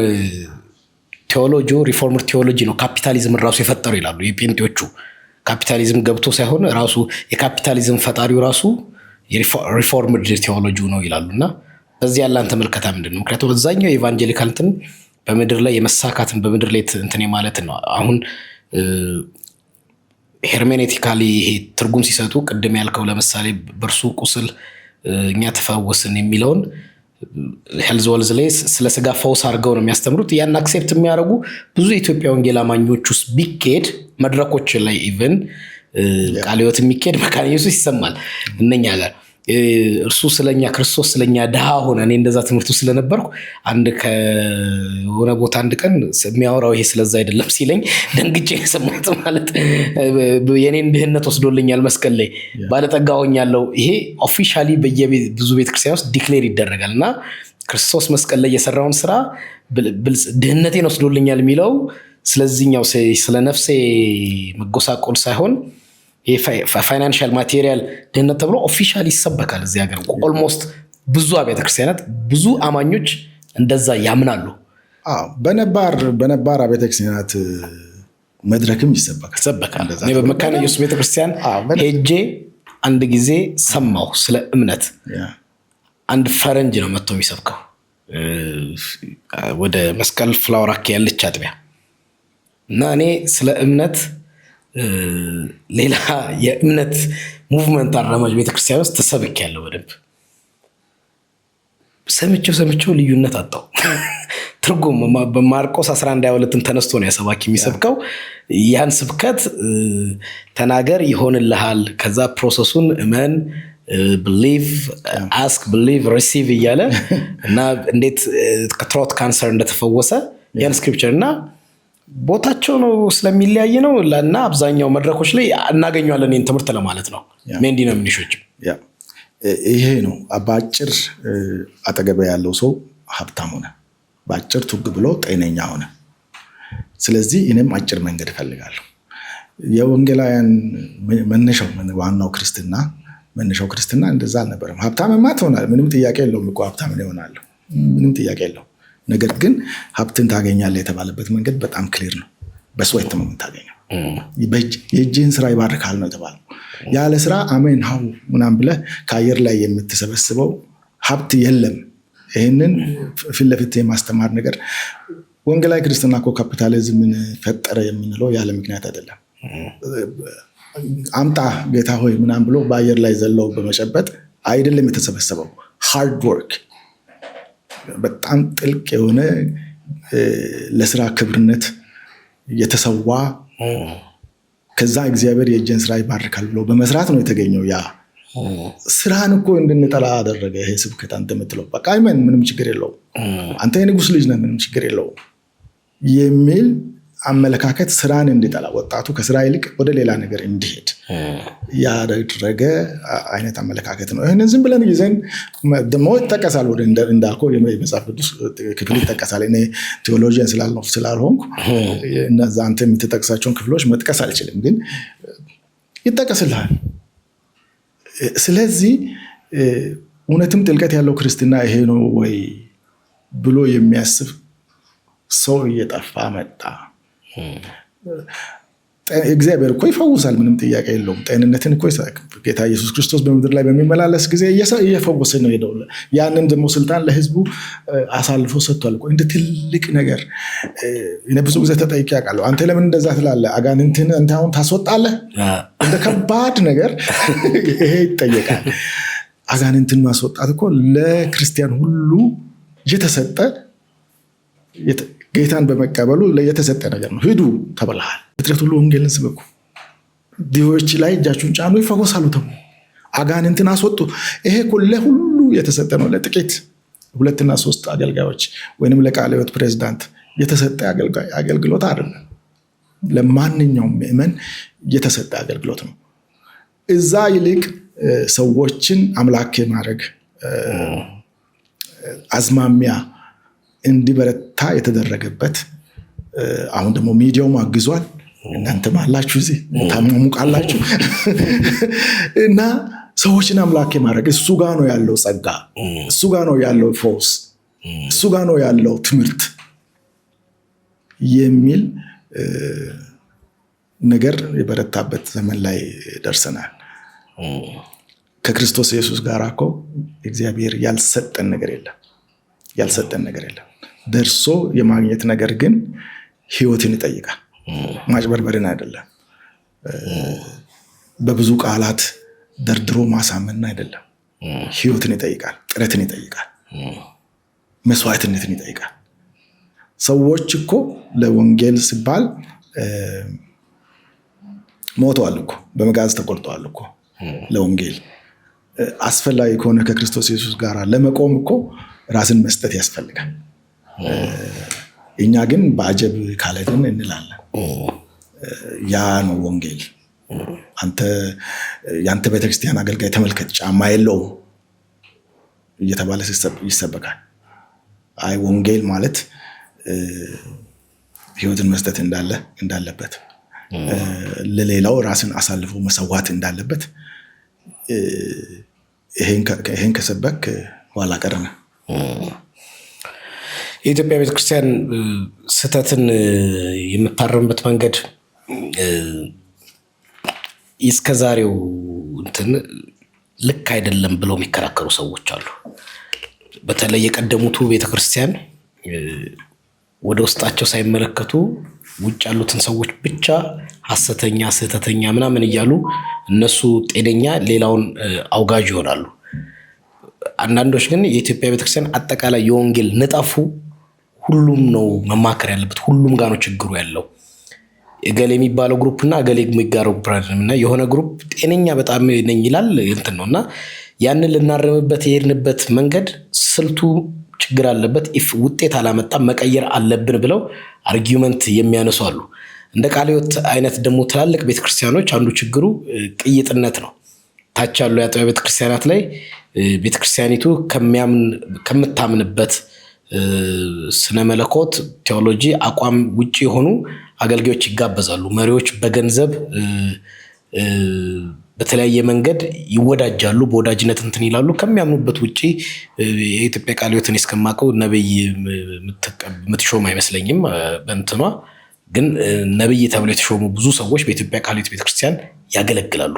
ቴዎሎጂ ነው ካፒታሊዝም ራሱ የፈጠሩ ይላሉ። የጴንጤዎቹ ካፒታሊዝም ገብቶ ሳይሆን ራሱ የካፒታሊዝም ፈጣሪው ራሱ ሪፎርምድ ቴዎሎጂ ነው ይላሉ። እና በዚህ ያለ አንተ መልከታ ምንድን ነው? ምክንያቱም በዛኛው የኢቫንጀሊካል እንትን በምድር ላይ የመሳካትን በምድር ላይ እንትን ማለት ነው። አሁን ሄርሜኔቲካሊ ይሄ ትርጉም ሲሰጡ ቅድም ያልከው ለምሳሌ በእርሱ ቁስል እኛ ተፈወስን የሚለውን ሄልዝ ወልዝ ላይ ስለ ስጋ ፈውስ አድርገው ነው የሚያስተምሩት። ያን አክሴፕት የሚያደርጉ ብዙ የኢትዮጵያ ወንጌል አማኞች ውስጥ ቢኬድ መድረኮች ላይ ኢቨን ቃለ ሕይወት የሚኬድ መካነ ኢየሱስ ይሰማል እነኛ ጋር እርሱ ስለኛ ክርስቶስ ስለኛ ድሃ ሆነ። እኔ እንደዛ ትምህርቱ ስለነበርኩ አንድ ከሆነ ቦታ አንድ ቀን የሚያወራው ይሄ ስለዛ አይደለም ሲለኝ ደንግጬ የሰማሁት ማለት የኔን ድህነት ወስዶልኛል መስቀል ላይ ባለጠጋ ሆኛለሁ። ይሄ ኦፊሻሊ ብዙ ቤተክርስቲያን ውስጥ ዲክሌር ይደረጋል እና ክርስቶስ መስቀል ላይ የሰራውን ስራ ድህነቴን ወስዶልኛል የሚለው ስለዚህኛው ስለ ነፍሴ መጎሳቆል ሳይሆን ፋይናንሻል ማቴሪያል ድህነት ተብሎ ኦፊሻሊ ይሰበካል እዚህ ሀገር። ኦልሞስት ብዙ አብያተ ክርስቲያናት ብዙ አማኞች እንደዛ ያምናሉ። በነባር አብያተ ክርስቲያናት መድረክም ይሰበካል። እኔ በመካነ ኢየሱስ ቤተክርስቲያን ሄጄ አንድ ጊዜ ሰማሁ ስለ እምነት። አንድ ፈረንጅ ነው መጥቶ የሚሰብከው ወደ መስቀል ፍላወር አካባቢ ያለች አጥቢያ እና እኔ ስለ እምነት ሌላ የእምነት ሙቭመንት አራማጅ ቤተክርስቲያን ውስጥ ተሰብኬያለሁ። በደንብ ሰምቼው ልዩነት አጣው። ትርጉም በማርቆስ 11:22 ተነስቶ ነው ያሰባኪ የሚሰብከው። ያን ስብከት ተናገር ይሆንልሃል፣ ከዛ ፕሮሰሱን እመን believe ask believe receive እያለ እና እንዴት ከትሮት ካንሰር እንደተፈወሰ ያን ስክሪፕቸር እና ቦታቸው ነው ስለሚለያይ ነው እና አብዛኛው መድረኮች ላይ እናገኘዋለን ይህን ትምህርት ለማለት ነው። ሜን ዲኖሚኔሽኖች ይሄ ነው። በአጭር አጠገብ ያለው ሰው ሀብታም ሆነ፣ በአጭር ቱግ ብሎ ጤነኛ ሆነ። ስለዚህ እኔም አጭር መንገድ እፈልጋለሁ። የወንጌላውያን መነሻው ዋናው መነሻው ክርስትና እንደዛ አልነበረም። ሀብታምማ ትሆናለህ፣ ምንም ጥያቄ የለውም እኮ ሀብታም እሆናለሁ፣ ምንም ጥያቄ የለውም። ነገር ግን ሀብትን ታገኛለህ የተባለበት መንገድ በጣም ክሊር ነው። በስዌት ነው የምታገኘው። የእጅህን ስራ ይባርካል ነው የተባለው። ያለ ስራ አሜን ሀው ምናምን ብለህ ከአየር ላይ የምትሰበስበው ሀብት የለም። ይህንን ፊት ለፊት የማስተማር ነገር ወንጌላዊ ክርስትና እኮ ካፒታሊዝምን ፈጠረ የምንለው ያለ ምክንያት አይደለም። አምጣ ጌታ ሆይ ምናምን ብሎ በአየር ላይ ዘለው በመጨበጥ አይደለም የተሰበሰበው። ሃርድ ወርክ፣ በጣም ጥልቅ የሆነ ለስራ ክብርነት የተሰዋ ከዛ እግዚአብሔር የእጅን ስራ ይባርካል ብሎ በመስራት ነው የተገኘው። ያ ስራን እኮ እንድንጠላ አደረገ ይሄ ስብከት። አንተ የምትለው በቃ ምንም ችግር የለውም፣ አንተ የንጉስ ልጅ ነህ፣ ምንም ችግር የለውም የሚል አመለካከት ስራን እንዲጠላ፣ ወጣቱ ከስራ ይልቅ ወደ ሌላ ነገር እንዲሄድ ያደረገ አይነት አመለካከት ነው። ይህንን ዝም ብለን ይዘን ደግሞ ይጠቀሳል። ወደ እንዳልከው የመጽሐፍ ቅዱስ ክፍል ይጠቀሳል። እኔ ቴዎሎጂያን ስላልሆንኩ እነዛ አንተ የምትጠቅሳቸውን ክፍሎች መጥቀስ አልችልም፣ ግን ይጠቀስልሃል። ስለዚህ እውነትም ጥልቀት ያለው ክርስትና ይሄ ነው ወይ ብሎ የሚያስብ ሰው እየጠፋ መጣ። እግዚአብሔር እኮ ይፈውሳል፣ ምንም ጥያቄ የለውም። ጤንነትን እኮ ጌታ ኢየሱስ ክርስቶስ በምድር ላይ በሚመላለስ ጊዜ እየፈወሰ ነው ሄደው። ያንን ደግሞ ስልጣን ለህዝቡ አሳልፎ ሰጥቷል። እንደ ትልቅ ነገር ብዙ ጊዜ ተጠይቄ አውቃለሁ። አንተ ለምን እንደዛ ትላለህ? አጋንንትን አንተ አሁን ታስወጣለህ? እንደ ከባድ ነገር ይሄ ይጠየቃል። አጋንንትን ማስወጣት እኮ ለክርስቲያን ሁሉ የተሰጠ ጌታን በመቀበሉ የተሰጠ ነገር ነው። ሂዱ ተብለሃል። ፍጥረት ሁሉ ወንጌልን ስበኩ፣ ድሆች ላይ እጃችሁን ጫኑ ይፈወሳሉ ተብሎ አጋንንትን አስወጡ። ይሄ እኮ ለሁሉ የተሰጠ ነው። ለጥቂት 2 እና 3 አገልጋዮች ወይንም ለቃለ ሕይወት ፕሬዝዳንት የተሰጠ አገልግሎት አይደለም። ለማንኛውም ምዕመን የተሰጠ አገልግሎት ነው። እዛ ይልቅ ሰዎችን አምላክ ማድረግ አዝማሚያ እንዲበረታ የተደረገበት አሁን ደግሞ ሚዲያውም አግዟል። እናንተም አላችሁ እዚህ ታሟሙቃላችሁ እና ሰዎችን አምላክ ማድረግ እሱ ጋር ነው ያለው ጸጋ፣ እሱ ጋር ነው ያለው ፈውስ፣ እሱ ጋር ነው ያለው ትምህርት የሚል ነገር የበረታበት ዘመን ላይ ደርሰናል። ከክርስቶስ ኢየሱስ ጋር እኮ እግዚአብሔር ያልሰጠን ነገር የለም። ደርሶ የማግኘት ነገር ግን ህይወትን ይጠይቃል። ማጭበርበርን አይደለም። በብዙ ቃላት ደርድሮ ማሳመን አይደለም። ህይወትን ይጠይቃል፣ ጥረትን ይጠይቃል፣ መስዋዕትነትን ይጠይቃል። ሰዎች እኮ ለወንጌል ሲባል ሞተዋል እኮ፣ በመጋዝ ተቆርጠዋል እኮ ለወንጌል። አስፈላጊ ከሆነ ከክርስቶስ ኢየሱስ ጋር ለመቆም እኮ ራስን መስጠት ያስፈልጋል። እኛ ግን በአጀብ ካለድን እንላለን። ያ ነው ወንጌል። የአንተ ቤተክርስቲያን አገልጋይ ተመልከት ጫማ የለውም እየተባለ ይሰበካል። አይ ወንጌል ማለት ህይወትን መስጠት እንዳለበት፣ ለሌላው ራስን አሳልፎ መሰዋት እንዳለበት፣ ይሄን ከሰበክ ኋላ ቀር ነው። የኢትዮጵያ ቤተክርስቲያን ስህተትን የምታረምበት መንገድ እስከዛሬው እንትን ልክ አይደለም ብለው የሚከራከሩ ሰዎች አሉ። በተለይ የቀደሙቱ ቤተክርስቲያን ወደ ውስጣቸው ሳይመለከቱ ውጭ ያሉትን ሰዎች ብቻ ሐሰተኛ፣ ስህተተኛ ምናምን እያሉ እነሱ ጤነኛ ሌላውን አውጋዥ ይሆናሉ። አንዳንዶች ግን የኢትዮጵያ ቤተክርስቲያን አጠቃላይ የወንጌል ንጣፉ ሁሉም ነው መማከር ያለበት፣ ሁሉም ጋር ነው ችግሩ ያለው። እገሌ የሚባለው ግሩፕ እና እገሌ የሚጋረው ብራድም እና የሆነ ግሩፕ ጤነኛ በጣም ነኝ ይላል እንትን ነው እና ያንን ልናረምበት የሄድንበት መንገድ ስልቱ ችግር አለበት። ኢፍ ውጤት አላመጣም መቀየር አለብን ብለው አርጊውመንት የሚያነሱ አሉ። እንደ ቃለ ሕይወት አይነት ደግሞ ትላልቅ ቤተክርስቲያኖች አንዱ ችግሩ ቅይጥነት ነው። ታች ያሉ የአጥቢያ ቤተክርስቲያናት ላይ ቤተክርስቲያኒቱ ከምታምንበት ስነ መለኮት ቴዎሎጂ አቋም ውጪ የሆኑ አገልጋዮች ይጋበዛሉ። መሪዎች በገንዘብ በተለያየ መንገድ ይወዳጃሉ፣ በወዳጅነት እንትን ይላሉ። ከሚያምኑበት ውጪ የኢትዮጵያ ቃለ ሕይወትን እስከማውቀው ነብይ የምትሾም አይመስለኝም። በእንትኗ ግን ነብይ ተብሎ የተሾሙ ብዙ ሰዎች በኢትዮጵያ ቃለ ሕይወት ቤተክርስቲያን ያገለግላሉ።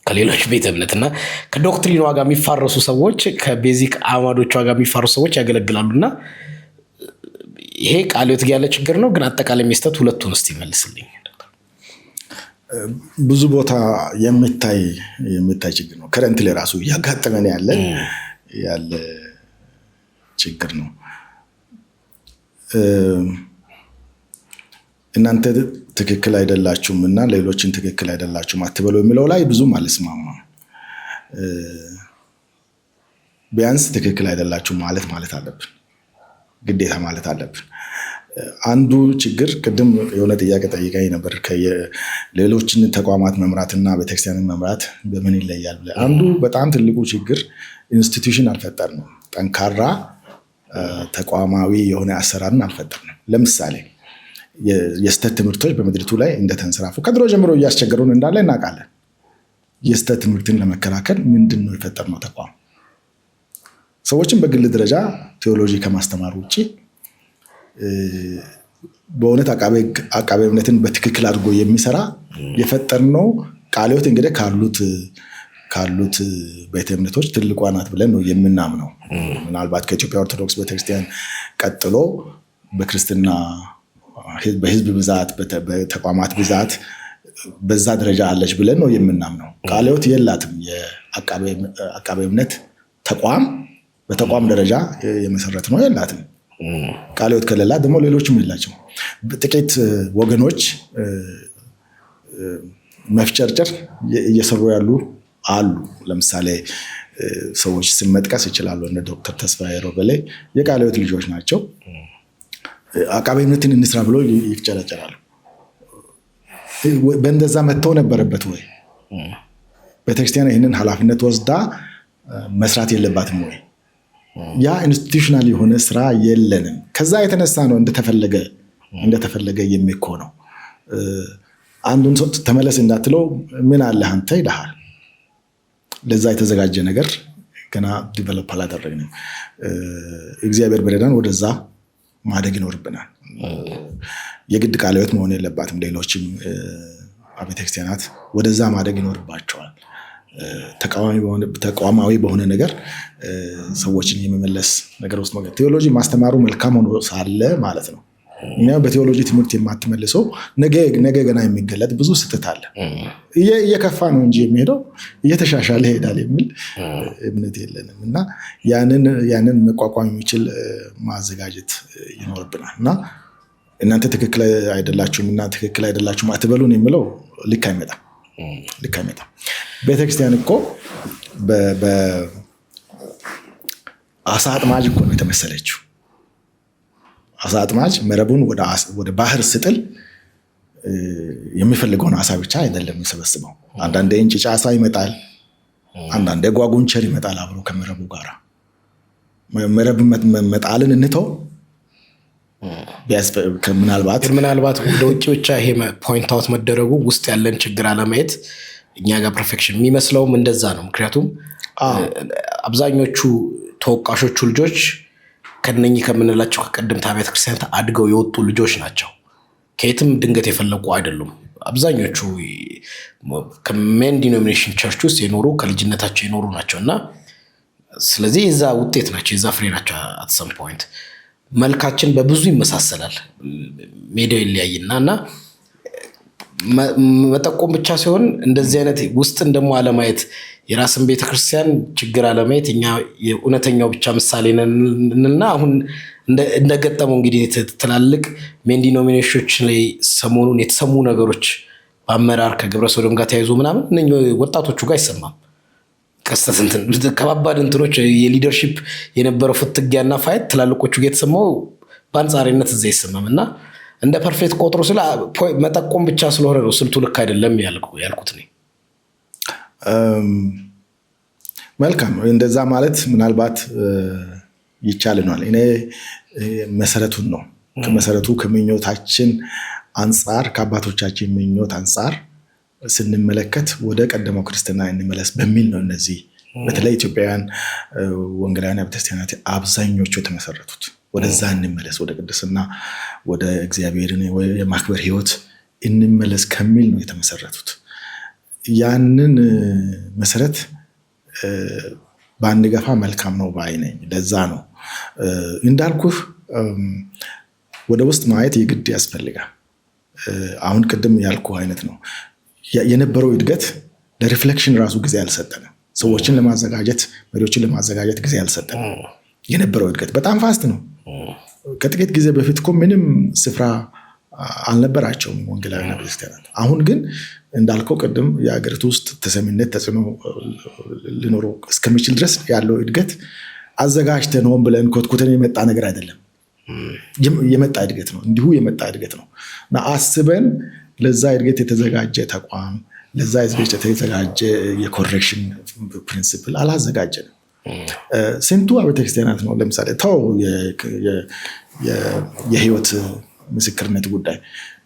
ከሌሎች ቤተ እምነት እና ከዶክትሪን ዋጋ የሚፋረሱ ሰዎች፣ ከቤዚክ አማዶች ዋጋ የሚፋረሱ ሰዎች ያገለግላሉ። እና ይሄ ቃለ ሕይወት ያለ ችግር ነው። ግን አጠቃላይ ሚስተት ሁለቱን እስቲ መልስልኝ። ብዙ ቦታ የሚታይ ችግር ነው። ከረንት ላይ ራሱ እያጋጠመን ያለ ችግር ነው። እናንተ ትክክል አይደላችሁም እና ሌሎችን ትክክል አይደላችሁም አትበሉ የሚለው ላይ ብዙም አልስማማም። ቢያንስ ትክክል አይደላችሁም ማለት አለብን፣ ግዴታ ማለት አለብን። አንዱ ችግር ቅድም የሆነ ጥያቄ ጠይቀኝ ነበር፣ ሌሎችን ተቋማት መምራትና ቤተክርስቲያንን መምራት በምን ይለያል ብለህ። አንዱ በጣም ትልቁ ችግር ኢንስቲትዩሽን አልፈጠርንም፣ ጠንካራ ተቋማዊ የሆነ አሰራርን አልፈጠርንም። ለምሳሌ የስተት ትምህርቶች በምድሪቱ ላይ እንደተንሰራፉ ከድሮ ጀምሮ እያስቸገሩን እንዳለ እናውቃለን። የስተት ትምህርትን ለመከላከል ምንድን ነው የፈጠርነው ተቋም? ሰዎችን በግል ደረጃ ቴዎሎጂ ከማስተማር ውጭ በእውነት አቃቤ እምነትን በትክክል አድርጎ የሚሰራ የፈጠርነው ቃለ ሕይወት እንግዲህ ካሉት ቤተ እምነቶች ትልቋ ናት ብለን ነው የምናምነው። ምናልባት ከኢትዮጵያ ኦርቶዶክስ ቤተክርስቲያን ቀጥሎ በክርስትና በህዝብ ብዛት፣ በተቋማት ብዛት በዛ ደረጃ አለች ብለን ነው የምናምነው። ቃለ ሕይወት የላትም የአቃቤ እምነት ተቋም፣ በተቋም ደረጃ የመሰረት ነው የላትም። ቃለ ሕይወት ከሌላት ደግሞ ሌሎችም የላቸው። ጥቂት ወገኖች መፍጨርጨር እየሰሩ ያሉ አሉ። ለምሳሌ ሰዎች ስም መጥቀስ ይችላሉ። እነ ዶክተር ተስፋዬ ሮበሌ የቃለ ሕይወት ልጆች ናቸው። አቃቤ እምነትን እንስራ ብሎ ይፍጨረጨራሉ። በእንደዛ መተው ነበረበት ወይ? ቤተክርስቲያን ይህንን ኃላፊነት ወስዳ መስራት የለባትም ወይ? ያ ኢንስቲቱሽናል የሆነ ስራ የለንም። ከዛ የተነሳ ነው እንደተፈለገ የሚኮነው። አንዱን ሰው ተመለስ እንዳትለው ምን አለ አንተ ይልሃል። ለዛ የተዘጋጀ ነገር ገና ዲቨሎፕ አላደረግንም። እግዚአብሔር በረዳን ወደዛ ማደግ ይኖርብናል። የግድ ቃለ ሕይወት መሆን የለባትም። ሌሎችም አብያተ ክርስቲያናት ወደዛ ማደግ ይኖርባቸዋል። ተቋማዊ በሆነ ነገር ሰዎችን የመመለስ ነገር ውስጥ መግባት። ቴዎሎጂ ማስተማሩ መልካም ሆኖ ሳለ ማለት ነው። እኛ በቴዎሎጂ ትምህርት የማትመልሰው ነገ ገና የሚገለጥ ብዙ ስህተት አለ። እየከፋ ነው እንጂ የሚሄደው እየተሻሻለ ይሄዳል የሚል እምነት የለንም እና ያንን መቋቋም የሚችል ማዘጋጀት ይኖርብናል እና እናንተ ትክክል አይደላችሁም እና ትክክል አይደላችሁም አትበሉን የሚለው ልክ አይመጣም። ቤተክርስቲያን እኮ በአሳ አጥማጅ እኮ ነው የተመሰለችው። አሳ አጥማጅ መረቡን ወደ ባህር ስጥል የሚፈልገውን አሳ ብቻ አይደለም የሚሰበስበው። አንዳንዴ እንጭጫ አሳ ይመጣል፣ አንዳንዴ ጓጉንቸር ይመጣል አብሮ ከመረቡ ጋር። መረብ መጣልን እንተው። ምናልባት ወደ ውጭ ብቻ ይሄ ፖይንት አውት መደረጉ ውስጥ ያለን ችግር አለማየት እኛ ጋር ፐርፌክሽን የሚመስለውም እንደዛ ነው። ምክንያቱም አብዛኞቹ ተወቃሾቹ ልጆች ከነኚህ ከምንላቸው ከቀደምት አብያተ ክርስቲያናት አድገው የወጡ ልጆች ናቸው። ከየትም ድንገት የፈለቁ አይደሉም። አብዛኞቹ ከሜን ዲኖሚኔሽን ቸርች ውስጥ የኖሩ ከልጅነታቸው የኖሩ ናቸው እና ስለዚህ የዛ ውጤት ናቸው፣ የዛ ፍሬ ናቸው። አት ሰም ፖይንት መልካችን በብዙ ይመሳሰላል። ሜዳው ይለያይና እና መጠቆም ብቻ ሲሆን እንደዚህ አይነት ውስጥን ደግሞ አለማየት፣ የራስን ቤተክርስቲያን ችግር አለማየት እኛ የእውነተኛው ብቻ ምሳሌ ነንና አሁን እንደገጠመው እንግዲህ ትላልቅ ሜን ዲኖሚኔሽኖች ላይ ሰሞኑን የተሰሙ ነገሮች በአመራር ከግብረ ሰዶም ጋር ተያይዞ ምናምን እነኚህ ወጣቶቹ ጋር አይሰማም። ከባባድ እንትኖች የሊደርሺፕ የነበረው ፍትጊያና ፋይት ትላልቆቹ ጋር የተሰማው በአንጻሪነት እዛ አይሰማም እና እንደ ፐርፌክት ቆጥሮ ስለ መጠቆም ብቻ ስለሆነ ነው ስልቱ ልክ አይደለም ያልኩት ነው። መልካም እንደዛ ማለት ምናልባት ይቻልናል። እኔ መሰረቱን ነው ከመሰረቱ ከምኞታችን አንጻር ከአባቶቻችን ምኞት አንጻር ስንመለከት ወደ ቀደመው ክርስትና እንመለስ በሚል ነው። እነዚህ በተለይ ኢትዮጵያውያን ወንጌላውያን አብያተ ክርስቲያናት አብዛኞቹ የተመሰረቱት ወደዛ እንመለስ፣ ወደ ቅድስና፣ ወደ እግዚአብሔርን የማክበር ህይወት እንመለስ ከሚል ነው የተመሰረቱት። ያንን መሰረት ባንገፋ መልካም ነው ባይ ነኝ። ለዛ ነው እንዳልኩህ ወደ ውስጥ ማየት የግድ ያስፈልጋል። አሁን ቅድም ያልኩ አይነት ነው የነበረው እድገት ለሪፍሌክሽን ራሱ ጊዜ አልሰጠንም። ሰዎችን ለማዘጋጀት መሪዎችን ለማዘጋጀት ጊዜ አልሰጠንም። የነበረው እድገት በጣም ፋስት ነው። ከጥቂት ጊዜ በፊት እኮ ምንም ስፍራ አልነበራቸውም ወንጌላውያን ቤተክርስቲያናት። አሁን ግን እንዳልከው ቅድም የሀገሪቱ ውስጥ ተሰሚነት ተጽዕኖ ሊኖረው እስከሚችል ድረስ ያለው እድገት አዘጋጅተን ሆን ብለን ኮትኩተን የመጣ ነገር አይደለም። የመጣ እድገት ነው፣ እንዲሁ የመጣ እድገት ነው እና አስበን ለዛ እድገት የተዘጋጀ ተቋም፣ ለዛ እድገት የተዘጋጀ የኮሬክሽን ፕሪንሲፕል አላዘጋጀንም። ስንቱ አብያተ ክርስቲያናት ነው ለምሳሌ ተው የህይወት ምስክርነት ጉዳይ።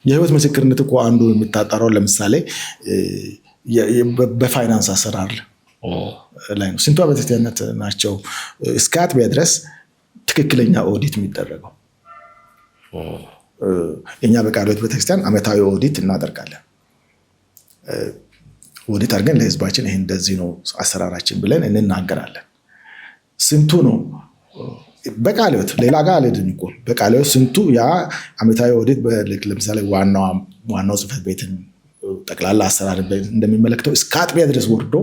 የህይወት ምስክርነት እኮ አንዱ የሚታጠረው ለምሳሌ በፋይናንስ አሰራር ላይ ነው። ስንቱ አብያተ ክርስቲያናት ናቸው እስከ አጥቢያ ድረስ ትክክለኛ ኦዲት የሚደረገው? እኛ በቃለ ሕይወት ቤተክርስቲያን ዓመታዊ ኦዲት እናደርጋለን። ኦዲት አድርገን ለህዝባችን ይሄ እንደዚህ ነው አሰራራችን ብለን እንናገራለን። ስንቱ ነው በቃለ ሕይወት ሌላ ጋር አልሄድን እኮ በቃለ ሕይወት ስንቱ ያ ዓመታዊ ኦዲት ለምሳሌ ዋናው ጽሕፈት ቤትን ጠቅላላ አሰራር እንደሚመለከተው እስከ አጥቢያ ድረስ ወርዶ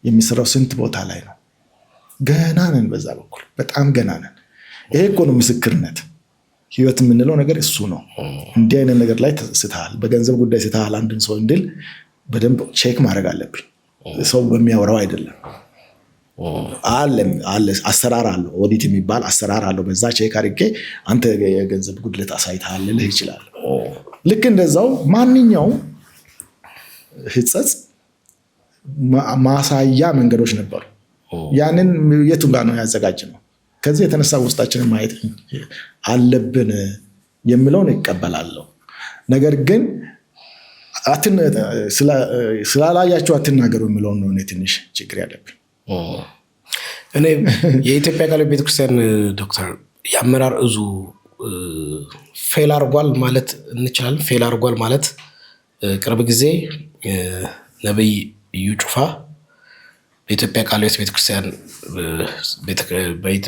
የሚሰራው ስንት ቦታ ላይ ነው? ገና ነን፣ በዛ በኩል በጣም ገና ነን። ይሄ እኮ ነው ምስክርነት። ህይወት የምንለው ነገር እሱ ነው። እንዲህ አይነት ነገር ላይ ስተሃል፣ በገንዘብ ጉዳይ ስተሃል አንድን ሰው እንድል በደንብ ቼክ ማድረግ አለብኝ። ሰው በሚያወራው አይደለም። አለ አሰራር አለው፣ ኦዲት የሚባል አሰራር አለው። በዛ ቼክ አድርጌ አንተ የገንዘብ ጉድለት አሳይተሃል ልልህ ይችላል። ልክ እንደዛው ማንኛውም ሕጸጽ ማሳያ መንገዶች ነበሩ። ያንን የቱ ጋር ነው ያዘጋጅነው? ከዚህ የተነሳ ውስጣችንን ማየት አለብን የሚለውን ይቀበላለሁ። ነገር ግን ስላላያቸው አትናገሩ የሚለውን ነው እኔ ትንሽ ችግር ያለብን። እኔ የኢትዮጵያ ቃለ ቤተክርስቲያን ዶክተር የአመራር እዙ ፌል አድርጓል ማለት እንችላለን። ፌል አድርጓል ማለት ቅርብ ጊዜ ነብይ እዩ ጩፋ በኢትዮጵያ ቃለ ቤተክርስቲያን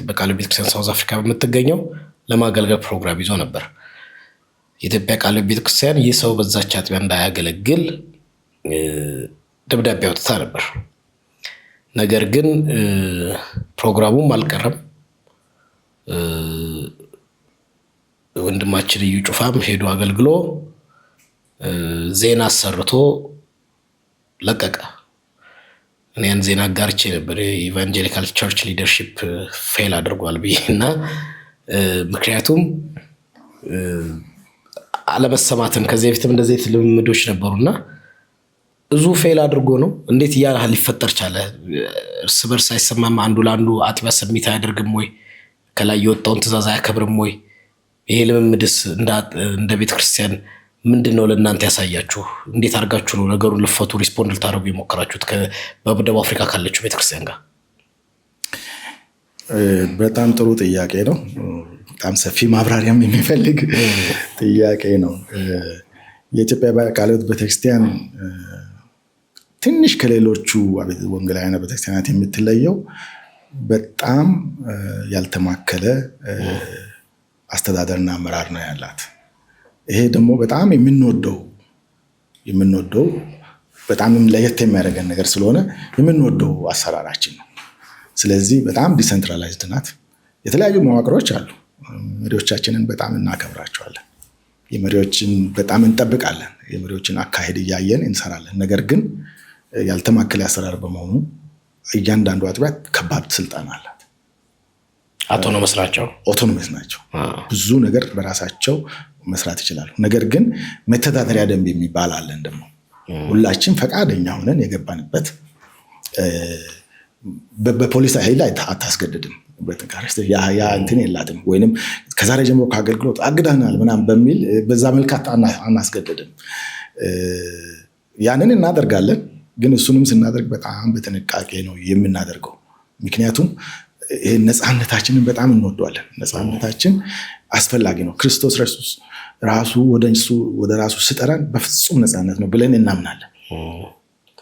በቃለ ቤተክርስቲያን ሳውዝ አፍሪካ በምትገኘው ለማገልገል ፕሮግራም ይዞ ነበር። የኢትዮጵያ ቃለ ቤተክርስቲያን ይህ ሰው በዛች አጥቢያ እንዳያገለግል ደብዳቤ አውጥታ ነበር። ነገር ግን ፕሮግራሙም አልቀረም። ወንድማችን እዩ ጩፋም ሄዶ አገልግሎ ዜና አሰርቶ ለቀቀ። እኔ ያን ዜና አጋርቼ ነበር የኢቫንጀሊካል ቸርች ሊደርሺፕ ፌል አድርጓል ብዬና ምክንያቱም አለመሰማትን ከዚህ በፊትም እንደዚህ ልምምዶች ነበሩና እዙ ፌል አድርጎ ነው እንዴት ያህል ሊፈጠር ቻለ? እርስ በርስ አይሰማም? አንዱ ለአንዱ አጥቢያ ሰሚት አያደርግም ወይ? ከላይ የወጣውን ትእዛዝ አያከብርም ወይ? ይሄ ልምምድስ እንደ ቤተክርስቲያን ምንድን ነው ለእናንተ ያሳያችሁ? እንዴት አድርጋችሁ ነው ነገሩን ልፈቱ ሪስፖንድ ልታደርጉ የሞከራችሁት በደቡብ አፍሪካ ካለችው ቤተክርስቲያን ጋር? በጣም ጥሩ ጥያቄ ነው። በጣም ሰፊ ማብራሪያም የሚፈልግ ጥያቄ ነው። የኢትዮጵያ ቃለ ሕይወት ቤተክርስቲያን ትንሽ ከሌሎቹ ወንጌላውያን ቤተክርስቲያናት የምትለየው በጣም ያልተማከለ አስተዳደርና አመራር ነው ያላት። ይሄ ደግሞ በጣም የምንወደው በጣም ለየት የሚያደርገን ነገር ስለሆነ የምንወደው አሰራራችን ነው። ስለዚህ በጣም ዲሰንትራላይዝድ ናት። የተለያዩ መዋቅሮች አሉ። መሪዎቻችንን በጣም እናከብራቸዋለን። የመሪዎችን በጣም እንጠብቃለን። የመሪዎችን አካሄድ እያየን እንሰራለን። ነገር ግን ያልተማከለ አሰራር በመሆኑ እያንዳንዱ አጥቢያ ከባድ ስልጣን አላት። አውቶኖመስ ናቸው። ብዙ ነገር በራሳቸው መስራት ይችላሉ። ነገር ግን መተዳደሪያ ደንብ የሚባል አለን። ደግሞ ሁላችን ፈቃደኛ ሆነን የገባንበት በፖሊስ ኃይል ላይ አታስገድድም፣ ያ እንትን የላትም። ወይንም ከዛሬ ጀምሮ ከአገልግሎት አግዳናል ምናምን በሚል በዛ መልካት አናስገድድም። ያንን እናደርጋለን። ግን እሱንም ስናደርግ በጣም በጥንቃቄ ነው የምናደርገው። ምክንያቱም ነፃነታችንን በጣም እንወደዋለን። ነፃነታችን አስፈላጊ ነው። ክርስቶስ ራሱ ወደ ራሱ ስጠራን በፍጹም ነፃነት ነው ብለን እናምናለን።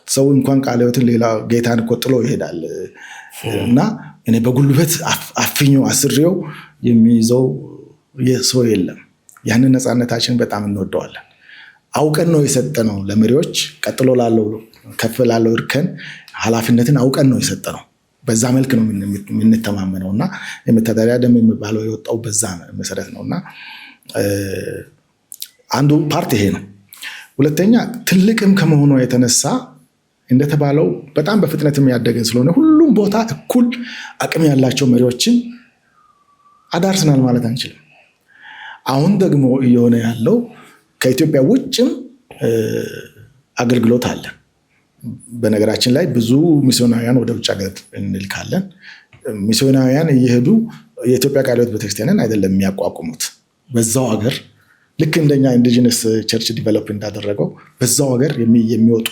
ሰው እንኳን ቃለ ሕይወትን ሌላ ጌታን እኮ ጥሎ ይሄዳል እና እኔ በጉልበት አፍኜው አስሬው የሚይዘው ሰው የለም። ያንን ነፃነታችን በጣም እንወደዋለን። አውቀን ነው የሰጠነው ለመሪዎች። ቀጥሎ ላለው ከፍ ላለው እርከን ኃላፊነትን አውቀን ነው የሰጠነው። በዛ መልክ ነው የምንተማመነው እና የመተዳደሪያ ደንብ የሚባለው የወጣው በዛ መሰረት ነው እና አንዱ ፓርት ይሄ ነው። ሁለተኛ ትልቅም ከመሆኑ የተነሳ እንደተባለው በጣም በፍጥነት የሚያደገ ስለሆነ ሁሉም ቦታ እኩል አቅም ያላቸው መሪዎችን አዳርስናል ማለት አንችልም። አሁን ደግሞ እየሆነ ያለው ከኢትዮጵያ ውጭም አገልግሎት አለ። በነገራችን ላይ ብዙ ሚስዮናውያን ወደ ውጭ ሀገር እንልካለን። ሚስዮናውያን እየሄዱ የኢትዮጵያ ቃለ ሕይወት ቤተክርስቲያንን አይደለም የሚያቋቁሙት። በዛው ሀገር ልክ እንደኛ ኢንዲጂነስ ቸርች ዲቨሎፕ እንዳደረገው በዛው ሀገር የሚወጡ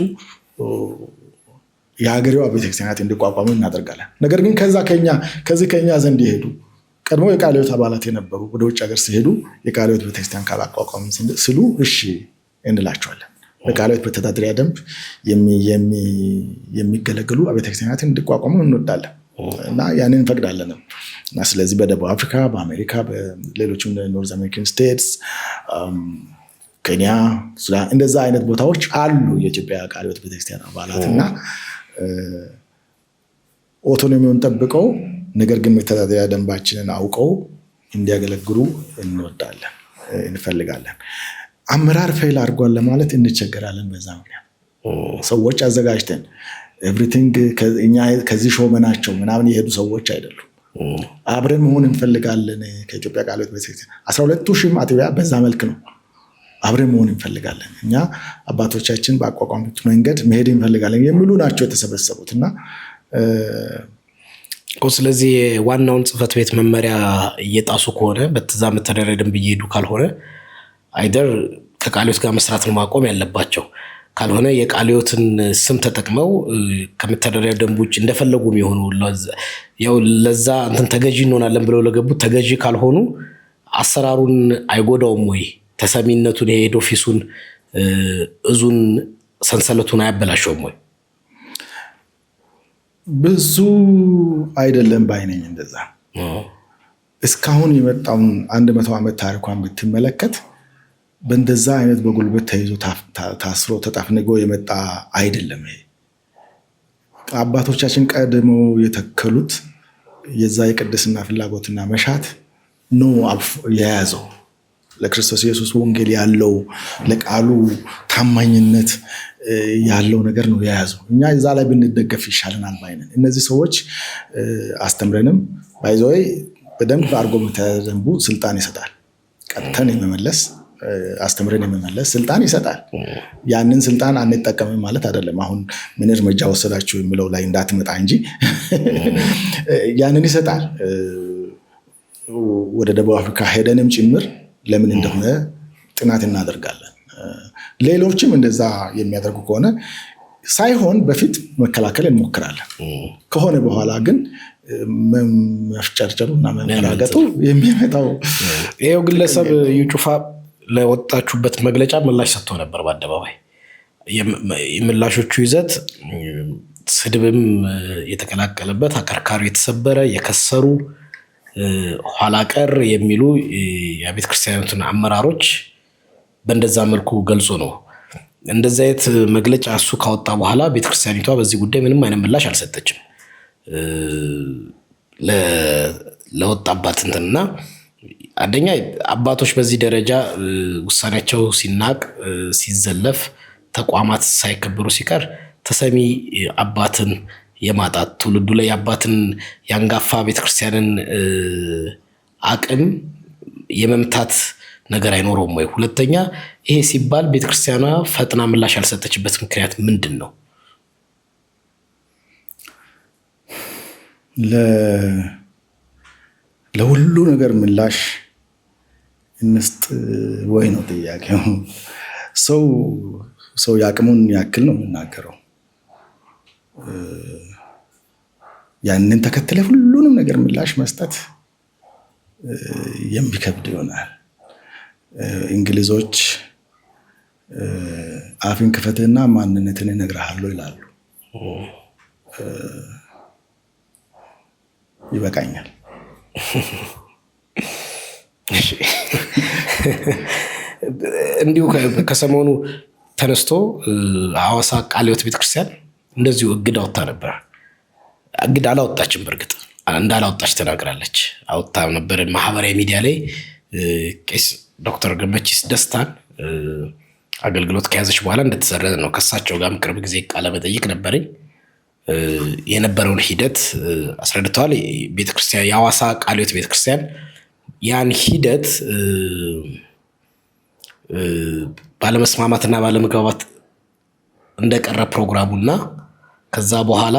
የሀገሬዋ ቤተክርስቲያናት እንዲቋቋሙ እናደርጋለን። ነገር ግን ከዚህ ከኛ ዘንድ የሄዱ ቀድሞ የቃለ ሕይወት አባላት የነበሩ ወደ ውጭ ሀገር ሲሄዱ የቃለ ሕይወት ቤተክርስቲያን ካላቋቋሙ ስሉ እሺ እንላቸዋለን። በቃለ ሕይወት መተዳደሪያ ደንብ የሚገለገሉ ቤተክርስቲያናትን እንዲቋቋሙ እንወዳለን እና ያንን እንፈቅዳለን እና ስለዚህ በደቡብ አፍሪካ፣ በአሜሪካ፣ በሌሎችም ኖርዝ አሜሪካን ስቴትስ፣ ኬንያ፣ ሱዳን እንደዛ አይነት ቦታዎች አሉ የኢትዮጵያ ቃለ ሕይወት ቤተክርስቲያን አባላት እና ኦቶኖሚውን ጠብቀው ነገር ግን መተዳደሪያ ደንባችንን አውቀው እንዲያገለግሉ እንወዳለን፣ እንፈልጋለን። አመራር ፌል አድርጓል ለማለት እንቸገራለን። በዛ ምክንያት ሰዎች አዘጋጅተን ኤቭሪቲንግ ከዚህ ሾመናቸው ምናምን የሄዱ ሰዎች አይደሉም። አብረን መሆን እንፈልጋለን ከኢትዮጵያ ቃለ ሕይወት ቤተክርስቲያን 12ሺህ አጥቢያ በዛ መልክ ነው አብረን መሆን እንፈልጋለን፣ እኛ አባቶቻችን በአቋቋሙት መንገድ መሄድ እንፈልጋለን የሚሉ ናቸው የተሰበሰቡት እና ስለዚህ ዋናውን ጽሕፈት ቤት መመሪያ እየጣሱ ከሆነ በዛ መተዳደሪያ ደንብ እየሄዱ ካልሆነ አይደር ከቃለ ሕይወት ጋር መስራትን ማቆም ያለባቸው፣ ካልሆነ የቃለ ሕይወትን ስም ተጠቅመው ከመተዳደሪያ ደንብ ውጭ እንደፈለጉ የሚሆኑ ያው ለዛ እንትን ተገዢ እንሆናለን ብለው ለገቡት ተገዢ ካልሆኑ አሰራሩን አይጎዳውም ወይ? ተሰሚነቱን የሄድ ኦፊሱን እዙን ሰንሰለቱን አያበላሸውም ወይ? ብዙ አይደለም ባይነኝ እንደዛ። እስካሁን የመጣውን 100 ዓመት ታሪኳን ብትመለከት በእንደዛ አይነት በጉልበት ተይዞ ታስሮ ተጣፍንጎ የመጣ አይደለም። ይሄ አባቶቻችን ቀድመው የተከሉት የዛ የቅድስና ፍላጎትና መሻት ነው የያዘው። ለክርስቶስ ኢየሱስ ወንጌል ያለው ለቃሉ ታማኝነት ያለው ነገር ነው የያዘው። እኛ እዛ ላይ ብንደገፍ ይሻለናል ባይነን። እነዚህ ሰዎች አስተምረንም ባይዘይ በደንብ አድርጎ መተደንቡ ስልጣን ይሰጣል። ቀጥተን የመመለስ አስተምረን የመመለስ ስልጣን ይሰጣል። ያንን ስልጣን አንጠቀምም ማለት አይደለም። አሁን ምን እርምጃ ወሰዳችሁ የሚለው ላይ እንዳትመጣ እንጂ ያንን ይሰጣል። ወደ ደቡብ አፍሪካ ሄደንም ጭምር ለምን እንደሆነ ጥናት እናደርጋለን። ሌሎችም እንደዛ የሚያደርጉ ከሆነ ሳይሆን በፊት መከላከል እንሞክራለን። ከሆነ በኋላ ግን መፍጨርጨሩ እና መመራገጡ የሚመጣው ይኸው ግለሰብ እዩ ጩፋ ለወጣችሁበት መግለጫ ምላሽ ሰጥቶ ነበር በአደባባይ። የምላሾቹ ይዘት ስድብም የተቀላቀለበት፣ አከርካሪ የተሰበረ፣ የከሰሩ ኋላ ቀር የሚሉ የቤተ ክርስቲያናቱን አመራሮች በእንደዛ መልኩ ገልጾ ነው። እንደዚህ አይነት መግለጫ እሱ ካወጣ በኋላ ቤተክርስቲያኒቷ በዚህ ጉዳይ ምንም አይነት ምላሽ አልሰጠችም። ለወጣባት እንትንና አንደኛ አባቶች በዚህ ደረጃ ውሳኔያቸው ሲናቅ ሲዘለፍ ተቋማት ሳይከበሩ ሲቀር ተሰሚ አባትን የማጣት ትውልዱ ላይ የአባትን የአንጋፋ ቤተክርስቲያንን አቅም የመምታት ነገር አይኖረውም ወይ? ሁለተኛ ይሄ ሲባል ቤተክርስቲያኗ ፈጥና ምላሽ ያልሰጠችበት ምክንያት ምንድን ነው? ለሁሉ ነገር ምላሽ እንስጥ ወይ ነው ጥያቄው። ሰው ያቅሙን ያክል ነው የሚናገረው። ያንን ተከትለ ሁሉንም ነገር ምላሽ መስጠት የሚከብድ ይሆናል። እንግሊዞች አፍን ክፈትና ማንነትን እነግርሃለሁ ይላሉ። ይበቃኛል። እንዲሁ ከሰሞኑ ተነስቶ ሐዋሳ ቃለ ሕይወት ቤተክርስቲያን እንደዚሁ እግድ አውጥታ ነበር። እግድ አላወጣችም፣ በእርግጥ እንዳላወጣች ተናግራለች። አውጥታ ነበር ማህበራዊ ሚዲያ ላይ ቄስ ዶክተር ገመቺስ ደስታን አገልግሎት ከያዘች በኋላ እንደተሰረዘ ነው። ከሳቸው ጋር ቅርብ ጊዜ ቃለ መጠይቅ ነበረኝ። የነበረውን ሂደት አስረድተዋል። ቤተክርስቲያን የሐዋሳ ቃለ ሕይወት ቤተክርስቲያን ያን ሂደት ባለመስማማትና ባለመግባባት እንደቀረ ፕሮግራሙና ከዛ በኋላ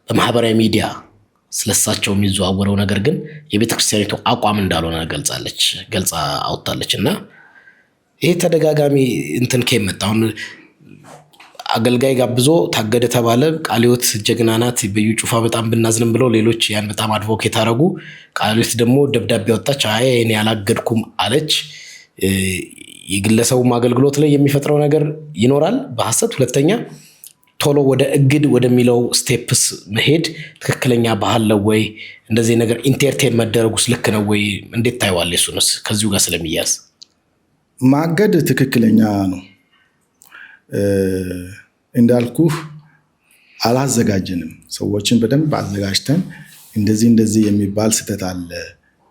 በማህበራዊ ሚዲያ ስለሳቸው የሚዘዋወረው ነገር ግን የቤተክርስቲያኒቱ አቋም እንዳልሆነ ገልጻ አውጥታለች። እና ይሄ ተደጋጋሚ እንትን ከመጣውን አገልጋይ ጋብዞ ታገደ ተባለ። ቃለ ሕይወት ጀግና ናት፣ በዩ ጩፋ በጣም ብናዝንም ብለው ሌሎች ያን በጣም አድቮኬት አደረጉ። ቃለ ሕይወት ደግሞ ደብዳቤ ወጣች፣ አይ እኔ ያላገድኩም አለች። የግለሰቡም አገልግሎት ላይ የሚፈጥረው ነገር ይኖራል በሐሰት። ሁለተኛ ቶሎ ወደ እግድ ወደሚለው ስቴፕስ መሄድ ትክክለኛ ባህል ነው ወይ? እንደዚህ ነገር ኢንተርቴን መደረጉስ ልክ ነው ወይ? እንዴት ታይዋለህ? እሱንስ ከዚሁ ጋር ስለሚያዝ ማገድ ትክክለኛ ነው። እንዳልኩህ አላዘጋጀንም። ሰዎችን በደንብ አዘጋጅተን እንደዚህ የሚባል ስህተት አለ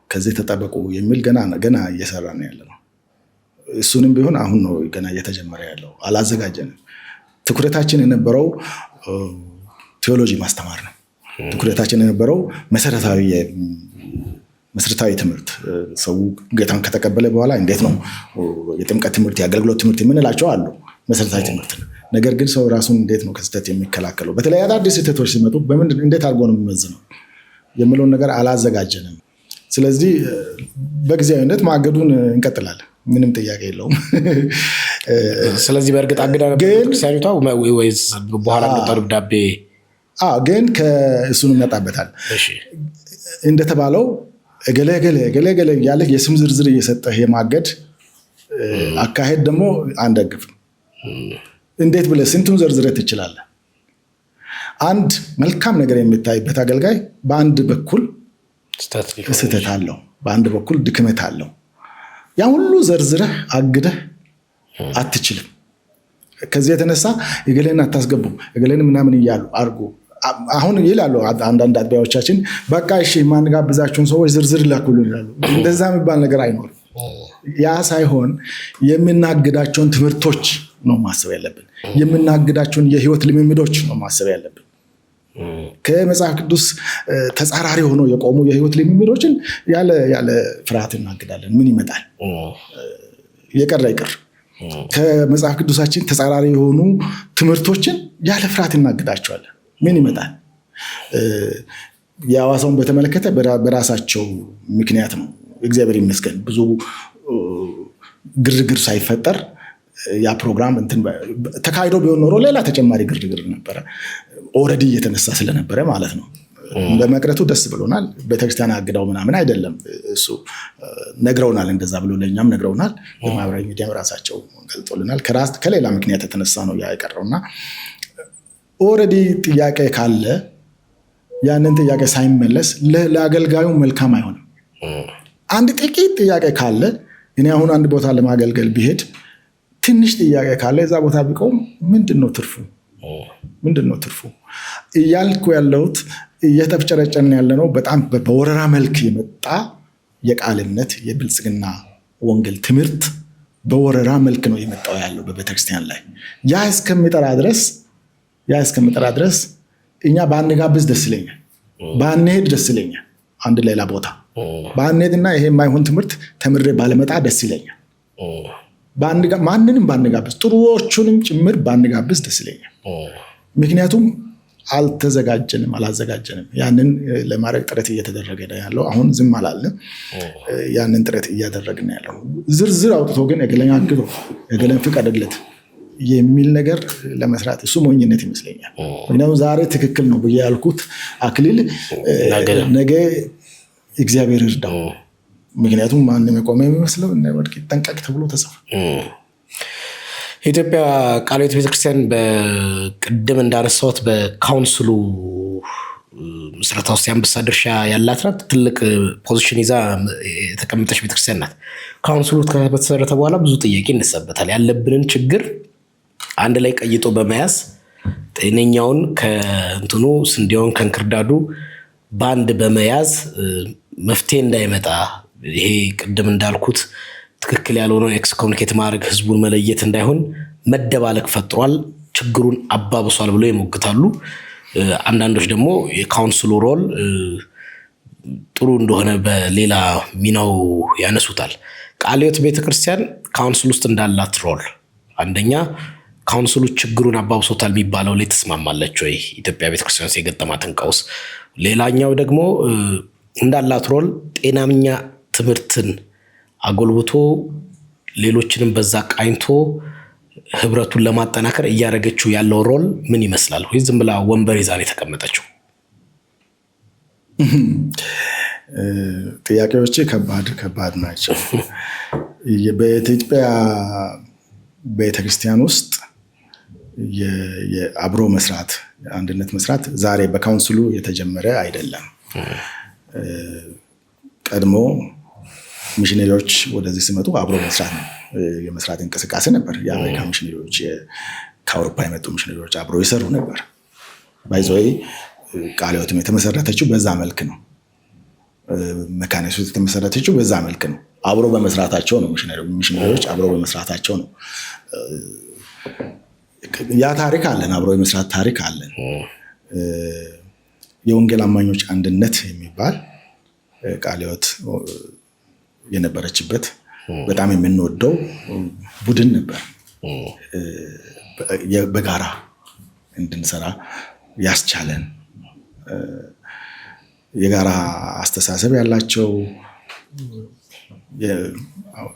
ከዚህ ተጠበቁ የሚል ገና እየሰራ ነው ያለ ነው። እሱንም ቢሆን አሁን ነው ገና እየተጀመረ ያለው። አላዘጋጀንም። ትኩረታችን የነበረው ቴዎሎጂ ማስተማር ነው። ትኩረታችን የነበረው መሰረታዊ መሰረታዊ ትምህርት ሰው ጌታን ከተቀበለ በኋላ እንዴት ነው የጥምቀት ትምህርት፣ የአገልግሎት ትምህርት የምንላቸው አሉ መሰረታዊ ትምህርት። ነገር ግን ሰው ራሱን እንዴት ነው ከስህተት የሚከላከለው? በተለይ አዳዲስ ስህተቶች ሲመጡ እንዴት አድርጎ ነው የሚመዝነው የምለውን ነገር አላዘጋጀንም። ስለዚህ በጊዜያዊነት ማገዱን እንቀጥላለን፣ ምንም ጥያቄ የለውም። ስለዚህ በእርግጥ አግዳ ክርስቲያኒቷ ወይስ በኋላ ደብዳቤ ግን ከእሱን እንመጣበታል። እንደተባለው እገሌ ያለ የስም ዝርዝር እየሰጠህ የማገድ አካሄድ ደግሞ አንደግፍም። እንዴት ብለህ ስንቱን ዘርዝረህ ትችላለህ? አንድ መልካም ነገር የሚታይበት አገልጋይ በአንድ በኩል ስህተት አለው፣ በአንድ በኩል ድክመት አለው። ያ ሁሉ ዘርዝረህ አግደህ አትችልም። ከዚህ የተነሳ እገሌን አታስገቡ እገሌን ምናምን እያሉ አድርጎ አሁን ይላሉ አንዳንድ አጥቢያዎቻችን፣ በቃ እሺ ማንጋብዛቸውን ሰዎች ዝርዝር ላኩልን ይላሉ። እንደዛ የሚባል ነገር አይኖርም። ያ ሳይሆን የምናግዳቸውን ትምህርቶች ነው ማሰብ ያለብን። የምናግዳቸውን የህይወት ልምምዶች ነው ማሰብ ያለብን። ከመጽሐፍ ቅዱስ ተጻራሪ ሆኖ የቆሙ የህይወት ልምምዶችን ያለ ፍርሃት እናግዳለን። ምን ይመጣል? የቀረ ይቅር። ከመጽሐፍ ቅዱሳችን ተጻራሪ የሆኑ ትምህርቶችን ያለ ፍርሃት እናግዳቸዋለን። ምን ይመጣል? የሐዋሳውን በተመለከተ በራሳቸው ምክንያት ነው። እግዚአብሔር ይመስገን ብዙ ግርግር ሳይፈጠር ያ ፕሮግራም ተካሂዶ ቢሆን ኖሮ ሌላ ተጨማሪ ግርግር ነበረ። ኦልሬዲ እየተነሳ ስለነበረ ማለት ነው። በመቅረቱ ደስ ብሎናል። ቤተክርስቲያን አግዳው ምናምን አይደለም። እሱ ነግረውናል፣ እንደዛ ብሎ ለእኛም ነግረውናል። በማህበራዊ ሚዲያ ራሳቸው ገልጦልናል። ከሌላ ምክንያት የተነሳ ነው ያ የቀረውና ኦልሬዲ ጥያቄ ካለ ያንን ጥያቄ ሳይመለስ ለአገልጋዩ መልካም አይሆንም። አንድ ጥቂት ጥያቄ ካለ እኔ አሁን አንድ ቦታ ለማገልገል ቢሄድ ትንሽ ጥያቄ ካለ እዛ ቦታ ቢቆም ምንድነው ትርፉ? እያልኩ ያለሁት እየተፍጨረጨን ያለነው በጣም በወረራ መልክ የመጣ የቃል እምነት የብልጽግና ወንጌል ትምህርት በወረራ መልክ ነው የመጣው ያለው በቤተክርስቲያን ላይ። ያ እስከሚጠራ ድረስ እኛ ባንጋብዝ ደስ ይለኛል፣ ባንሄድ ደስ ይለኛል። አንድ ሌላ ቦታ ባንሄድና ይሄ የማይሆን ትምህርት ተምሬ ባለመጣ ደስ ይለኛል። ማንንም ባንጋብዝ፣ ጥሩዎቹንም ጭምር ባንጋብዝ ደስ ይለኛል። ምክንያቱም አላዘጋጀንም። ያንን ለማድረግ ጥረት እየተደረገ ነው ያለው። አሁን ዝም አላልንም። ያንን ጥረት እያደረግን ያለው ዝርዝር አውጥቶ ግን እገሌን አግደው እገሌን ፍቀድለት የሚል ነገር ለመስራት እሱ ሞኝነት ይመስለኛል። ምክንያቱም ዛሬ ትክክል ነው ብዬ ያልኩት አክሊል ነገ እግዚአብሔር ይርዳው። ምክንያቱም ማንም የቆመ የሚመስለው ወድቅ ይጠንቀቅ ተብሎ ተጽፏል። የኢትዮጵያ ቃለ ሕይወት ቤተክርስቲያን በቅድም እንዳነሳሁት በካውንስሉ ምስረታ ውስጥ የአንበሳ ድርሻ ያላት ናት። ትልቅ ፖዚሽን ይዛ የተቀመጠች ቤተክርስቲያን ናት። ካውንስሉ ከተመሰረተ በኋላ ብዙ ጥያቄ ይነሳበታል። ያለብንን ችግር አንድ ላይ ቀይጦ በመያዝ ጤነኛውን ከእንትኑ ስንዴውን ከእንክርዳዱ በአንድ በመያዝ መፍትሄ እንዳይመጣ ይሄ ቅድም እንዳልኩት ትክክል ያልሆነውን ኤክስኮሙኒኬት ማድረግ ህዝቡን መለየት እንዳይሆን መደባለቅ ፈጥሯል፣ ችግሩን አባብሷል ብለው ይሞግታሉ። አንዳንዶች ደግሞ የካውንስሉ ሮል ጥሩ እንደሆነ በሌላ ሚናው ያነሱታል። ቃለ ሕይወት ቤተክርስቲያን ካውንስል ውስጥ እንዳላት ሮል አንደኛ ካውንስሉ ችግሩን አባብሶታል የሚባለው ላይ ተስማማለች ወይ? ኢትዮጵያ ቤተክርስቲያን ውስጥ የገጠማትን ቀውስ። ሌላኛው ደግሞ እንዳላት ሮል ጤናምኛ ትምህርትን አጎልብቶ ሌሎችንም በዛ ቃኝቶ ህብረቱን ለማጠናከር እያደረገችው ያለው ሮል ምን ይመስላል? ወይ ዝም ብላ ወንበር ይዛ ነው የተቀመጠችው? ጥያቄዎች ከባድ ናቸው። በኢትዮጵያ ቤተክርስቲያን ውስጥ የአብሮ መስራት አንድነት መስራት ዛሬ በካውንስሉ የተጀመረ አይደለም። ቀድሞ ሚሽነሪዎች ወደዚህ ሲመጡ አብሮ መስራት ነው የመስራት እንቅስቃሴ ነበር። የአሜሪካ ሚሽነሪዎች፣ ከአውሮፓ የመጡ ሚሽነሪዎች አብሮ ይሰሩ ነበር። ባይዞይ ቃለ ሕይወትም የተመሰረተችው በዛ መልክ ነው። መካነ ኢየሱስ የተመሰረተችው በዛ መልክ ነው። አብሮ በመስራታቸው ነው። ሚሽነሪዎች አብሮ በመስራታቸው ነው። ያ ታሪክ አለን፣ አብሮ የመስራት ታሪክ አለን። የወንጌል አማኞች አንድነት የሚባል ቃለ ሕይወት የነበረችበት በጣም የምንወደው ቡድን ነበር። በጋራ እንድንሰራ ያስቻለን የጋራ አስተሳሰብ ያላቸው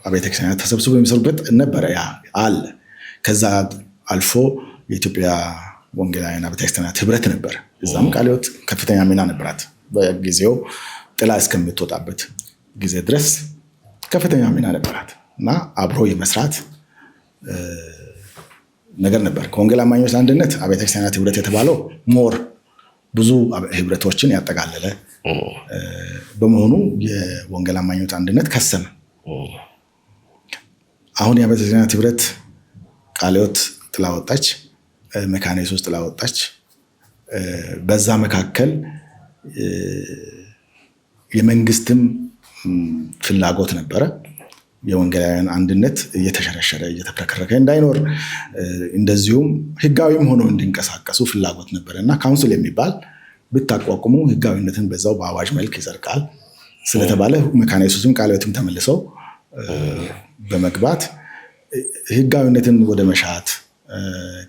አብያተ ክርስቲያናት ተሰብስበው የሚሰሩበት ነበረ። ያ አለ። ከዛ አልፎ የኢትዮጵያ ወንጌላውያን አብያተ ክርስቲያናት ህብረት ነበር። እዛም ቃለ ሕይወት ከፍተኛ ሚና ነበራት። በጊዜው ጥላ እስከምትወጣበት ጊዜ ድረስ ከፍተኛ ሚና ነበራት እና አብሮ የመስራት ነገር ነበር። ከወንጌል አማኞች አንድነት አብያተ ክርስቲያናት ህብረት የተባለው ሞር ብዙ ህብረቶችን ያጠቃለለ በመሆኑ የወንጌል አማኞች አንድነት ከሰመ። አሁን የአብያተ ክርስቲያናት ህብረት ቃለ ሕይወት ጥላ ወጣች፣ መካነ ኢየሱስ ጥላ ወጣች። በዛ መካከል የመንግስትም ፍላጎት ነበረ የወንጌላውያን አንድነት እየተሸረሸረ እየተፈረከረከ እንዳይኖር፣ እንደዚሁም ህጋዊም ሆኖ እንዲንቀሳቀሱ ፍላጎት ነበረ እና ካውንስል የሚባል ብታቋቁሙ ህጋዊነትን በዛው በአዋጅ መልክ ይዘርቃል ስለተባለ መካነ ኢየሱስም ቃለ ሕይወትም ተመልሰው በመግባት ህጋዊነትን ወደ መሻት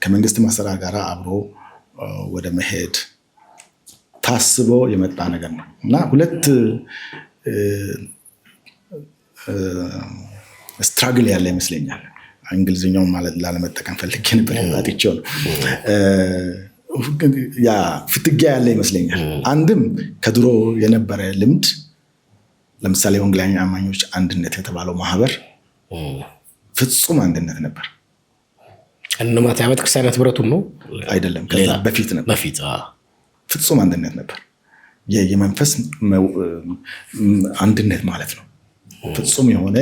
ከመንግስት ማሰራር ጋር አብሮ ወደ መሄድ ታስቦ የመጣ ነገር ነው እና ሁለት ስትራግል ያለ ይመስለኛል። እንግሊዝኛውን ማለት ላለመጠቀም ፈልጌ ነበር አጥቼው ነው። ያ ፍትጊያ ያለ ይመስለኛል። አንድም ከድሮ የነበረ ልምድ፣ ለምሳሌ ወንጌላውያን አማኞች አንድነት የተባለው ማህበር ፍጹም አንድነት ነበር። እንማት የአብያተ ክርስቲያናት ህብረቱን ነው አይደለም፣ ከዛ በፊት ነበር። ፍጹም አንድነት ነበር። የመንፈስ አንድነት ማለት ነው። ፍጹም የሆነ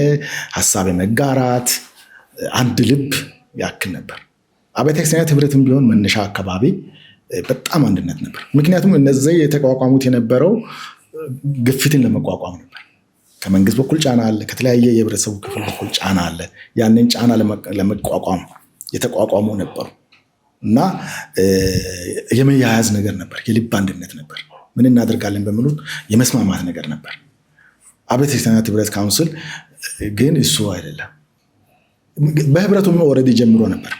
ሀሳብ መጋራት፣ አንድ ልብ ያክል ነበር። አብያተ ክርስቲያናት ህብረትም ቢሆን መነሻ አካባቢ በጣም አንድነት ነበር። ምክንያቱም እነዚህ የተቋቋሙት የነበረው ግፊትን ለመቋቋም ነበር። ከመንግስት በኩል ጫና አለ፣ ከተለያየ የህብረተሰቡ ክፍል በኩል ጫና አለ። ያንን ጫና ለመቋቋም የተቋቋሙ ነበሩ እና የመያያዝ ነገር ነበር፣ የልብ አንድነት ነበር። ምን እናደርጋለን በሚሉት የመስማማት ነገር ነበር። አብያተ ክርስቲያናት ህብረት ካውንስል ግን እሱ አይደለም። በህብረቱም ኦልሬዲ ጀምሮ ነበር።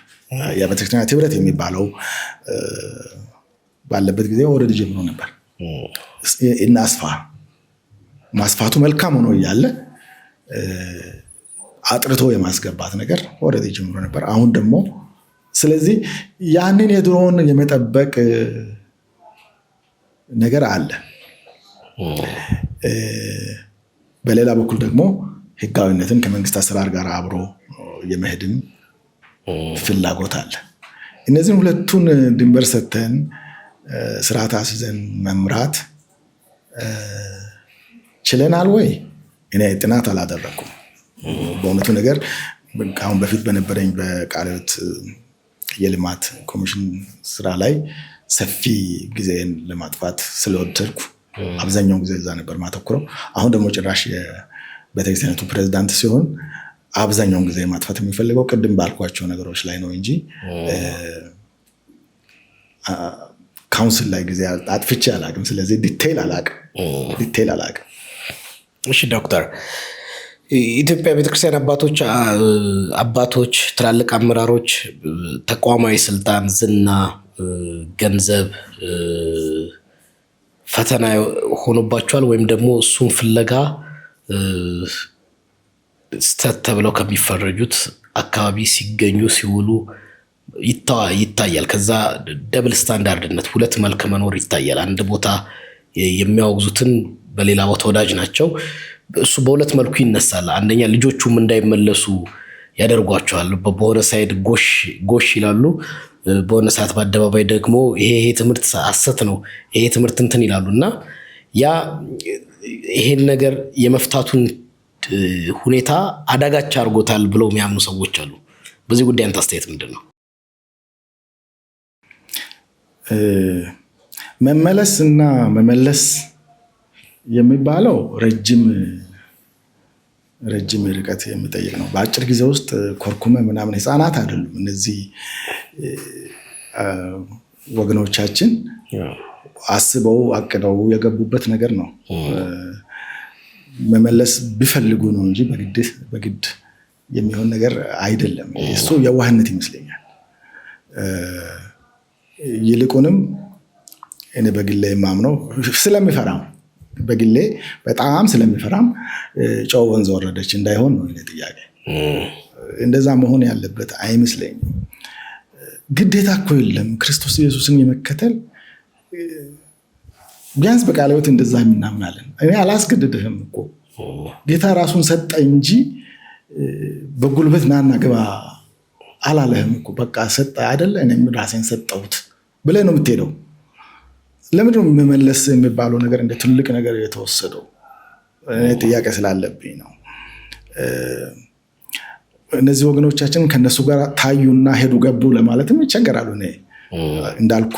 የአብያተ ክርስቲያናት ህብረት የሚባለው ባለበት ጊዜ ኦልሬዲ ጀምሮ ነበር። እናስፋ ማስፋቱ መልካም ሆኖ እያለ አጥርቶ የማስገባት ነገር ኦልሬዲ ጀምሮ ነበር። አሁን ደግሞ ስለዚህ ያንን የድሮውን የመጠበቅ ነገር አለ። በሌላ በኩል ደግሞ ህጋዊነትን ከመንግስት አሰራር ጋር አብሮ የመሄድም ፍላጎት አለ። እነዚህን ሁለቱን ድንበር ሰተን ስርዓት አስይዘን መምራት ችለናል ወይ? እኔ ጥናት አላደረኩም በእውነቱ ነገር። አሁን በፊት በነበረኝ በቃለ ሕይወት የልማት ኮሚሽን ስራ ላይ ሰፊ ጊዜን ለማጥፋት ስለወደድኩ አብዛኛውን ጊዜ እዛ ነበር ማተኩረው። አሁን ደግሞ ጭራሽ የቤተክርስቲያኒቱ ፕሬዝዳንት ሲሆን አብዛኛውን ጊዜ ማጥፋት የሚፈልገው ቅድም ባልኳቸው ነገሮች ላይ ነው እንጂ ካውንስል ላይ ጊዜ አጥፍቼ አላቅም። ስለዚህ ዲቴይል አላቅም። እሺ ዶክተር፣ ኢትዮጵያ ቤተክርስቲያን አባቶች፣ ትላልቅ አመራሮች ተቋማዊ ስልጣን፣ ዝና፣ ገንዘብ ፈተና ሆኖባቸዋል ወይም ደግሞ እሱን ፍለጋ ስተት ተብለው ከሚፈረጁት አካባቢ ሲገኙ ሲውሉ ይታያል። ከዛ ደብል ስታንዳርድነት፣ ሁለት መልክ መኖር ይታያል። አንድ ቦታ የሚያወግዙትን በሌላ ቦታ ወዳጅ ናቸው። እሱ በሁለት መልኩ ይነሳል። አንደኛ ልጆቹም እንዳይመለሱ ያደርጓቸዋል። በሆነ ሳይድ ጎሽ ይላሉ፣ በሆነ ሰዓት በአደባባይ ደግሞ ይሄ ትምህርት ሐሰት ነው፣ ይሄ ትምህርት እንትን ይላሉ እና ያ ይሄን ነገር የመፍታቱን ሁኔታ አዳጋች አድርጎታል ብለው የሚያምኑ ሰዎች አሉ። በዚህ ጉዳይ አንተ አስተያየት ምንድን ነው? መመለስ እና መመለስ የሚባለው ረጅም ርቀት የሚጠይቅ ነው። በአጭር ጊዜ ውስጥ ኮርኩመ ምናምን ህፃናት አይደሉም እነዚህ ወገኖቻችን። አስበው አቅደው የገቡበት ነገር ነው። መመለስ ቢፈልጉ ነው እንጂ በግድ የሚሆን ነገር አይደለም። እሱ የዋህነት ይመስለኛል። ይልቁንም እኔ በግሌ የማምነው ስለሚፈራም በግሌ በጣም ስለሚፈራም ጨው ወንዝ ወረደች እንዳይሆን ነው የኔ ጥያቄ። እንደዛ መሆን ያለበት አይመስለኝም። ግዴታ እኮ የለም ክርስቶስ ኢየሱስን የመከተል ቢያንስ በቃለ ሕይወት እንደዛ እናምናለን። እኔ አላስገድድህም እኮ ጌታ ራሱን ሰጠ እንጂ በጉልበት ናና ግባ አላለህም እኮ። በቃ ሰጠ አይደለ እኔም ራሴን ሰጠሁት ብለህ ነው የምትሄደው። ለምንድን ነው መመለስ የሚባለው ነገር እንደ ትልቅ ነገር የተወሰደው? ጥያቄ ስላለብኝ ነው። እነዚህ ወገኖቻችን ከነሱ ጋር ታዩና ሄዱ ገቡ ለማለትም ይቸገራሉ። እኔ እንዳልኩ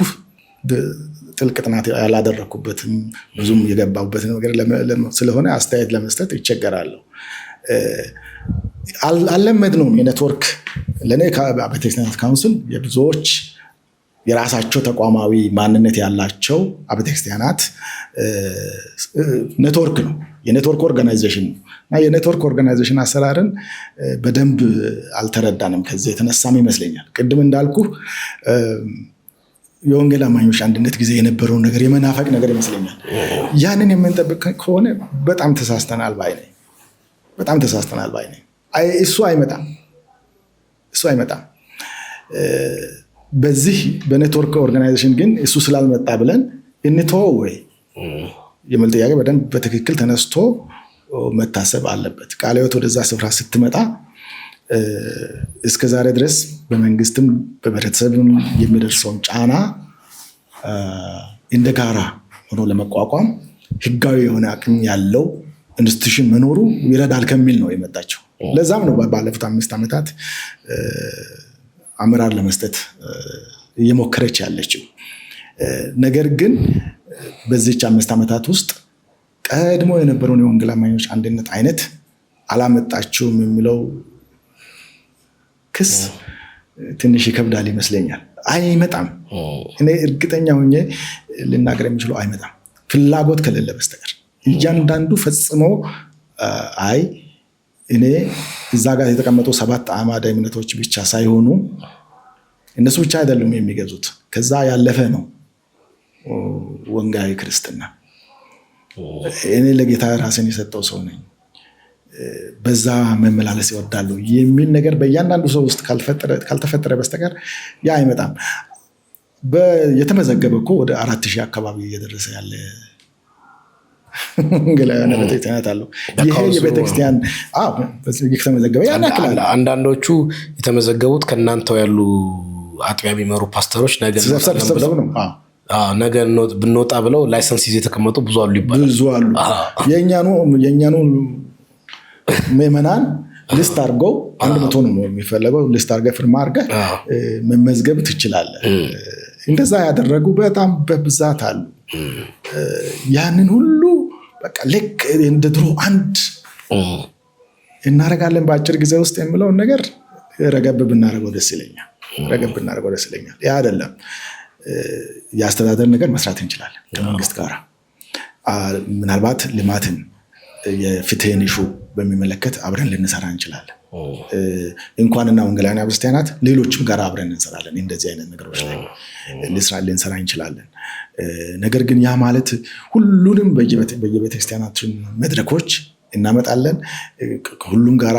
ጥልቅ ጥናት ያላደረኩበትም ብዙም የገባሁበት ነገር ስለሆነ አስተያየት ለመስጠት ይቸገራሉ። አልለመድነውም። የኔትወርክ ለእኔ ቤተክርስቲያናት ካውንስል የብዙዎች የራሳቸው ተቋማዊ ማንነት ያላቸው ቤተክርስቲያናት ኔትወርክ ነው። የኔትወርክ ኦርጋናይዜሽን ነው እና የኔትወርክ ኦርጋናይዜሽን አሰራርን በደንብ አልተረዳንም። ከዚህ የተነሳም ይመስለኛል ቅድም እንዳልኩ የወንጌል አማኞች አንድነት ጊዜ የነበረውን ነገር የመናፈቅ ነገር ይመስለኛል። ያንን የምንጠብቅ ከሆነ በጣም ተሳስተናል ባይ ነኝ። በጣም ተሳስተናል ባይ ነኝ። እሱ አይመጣም። በዚህ በኔትወርክ ኦርጋናይዜሽን ግን እሱ ስላልመጣ ብለን እንተወው ወይ የሚል ጥያቄ በደንብ በትክክል ተነስቶ መታሰብ አለበት። ቃለ ሕይወት ወደዛ ስፍራ ስትመጣ እስከ ዛሬ ድረስ በመንግስትም በህብረተሰብም የሚደርሰውን ጫና እንደ ጋራ ሆኖ ለመቋቋም ህጋዊ የሆነ አቅም ያለው ኢንስቲትዩሽን መኖሩ ይረዳል ከሚል ነው የመጣቸው። ለዛም ነው ባለፉት 5 ዓመታት አመራር ለመስጠት እየሞከረች ያለችው። ነገር ግን በዚህች 5 ዓመታት ውስጥ ቀድሞ የነበረውን የወንጌል አማኞች አንድነት አይነት አላመጣችውም የሚለው ክስ ትንሽ ይከብዳል ይመስለኛል። አይመጣም። እኔ እርግጠኛ ሆኜ ልናገር የሚችለው አይመጣም፣ ፍላጎት ከሌለ በስተቀር። እያንዳንዱ ፈጽሞ እኔ እዛ ጋር የተቀመጡ 7 አዕማደ እምነቶች ብቻ ሳይሆኑ እነሱ ብቻ አይደሉም የሚገዙት፣ ከዛ ያለፈ ነው ወንጌላዊ ክርስትና። እኔ ለጌታ ራሴን የሰጠው ሰው ነኝ፣ በዛ መመላለስ ይወዳሉ የሚል ነገር በእያንዳንዱ ሰው ውስጥ ካልተፈጠረ በስተቀር ያ አይመጣም። የተመዘገበ እኮ ወደ 4000 አካባቢ እየደረሰ ያለ ወንጌላውያን ቤተክርስቲያናት አሉ። ይሄ የቤተክርስቲያን የተመዘገበ ያን ያክላል። አንዳንዶቹ የተመዘገቡት ከእናንተው ያሉ አጥቢያ የሚመሩ ፓስተሮች ነገ ብንወጣ ብለው ላይሰንስ ይዘው የተቀመጡ ብዙ አሉ ይባላል። ብዙ አሉ። የእኛኑ ምዕመናን ሊስት አድርገው 100 ነው የሚፈለገው። ሊስት አድርገህ ፍርማ አድርገህ መመዝገብ ትችላለህ። እንደዛ ያደረጉ በጣም በብዛት አሉ። ያንን ሁሉ በቃ ልክ እንደ ድሮ አንድ እናረጋለን በአጭር ጊዜ ውስጥ የሚለውን ነገር ረገብ ብናረገው ደስ ይለኛል። ያ አይደለም። የአስተዳደር ነገር መስራት እንችላለን ከመንግስት ጋር። ምናልባት ልማትን የፍትህን ኢሹ በሚመለከት አብረን ልንሰራ እንችላለን። እንኳንና ወንጌላውያን ክርስቲያናት ሌሎችም ጋር አብረን እንሰራለን። እንደዚህ አይነት ነገሮች ላይ ልንሰራ እንችላለን። ነገር ግን ያ ማለት ሁሉንም በየቤተክርስቲያናችን መድረኮች እናመጣለን፣ ከሁሉም ጋር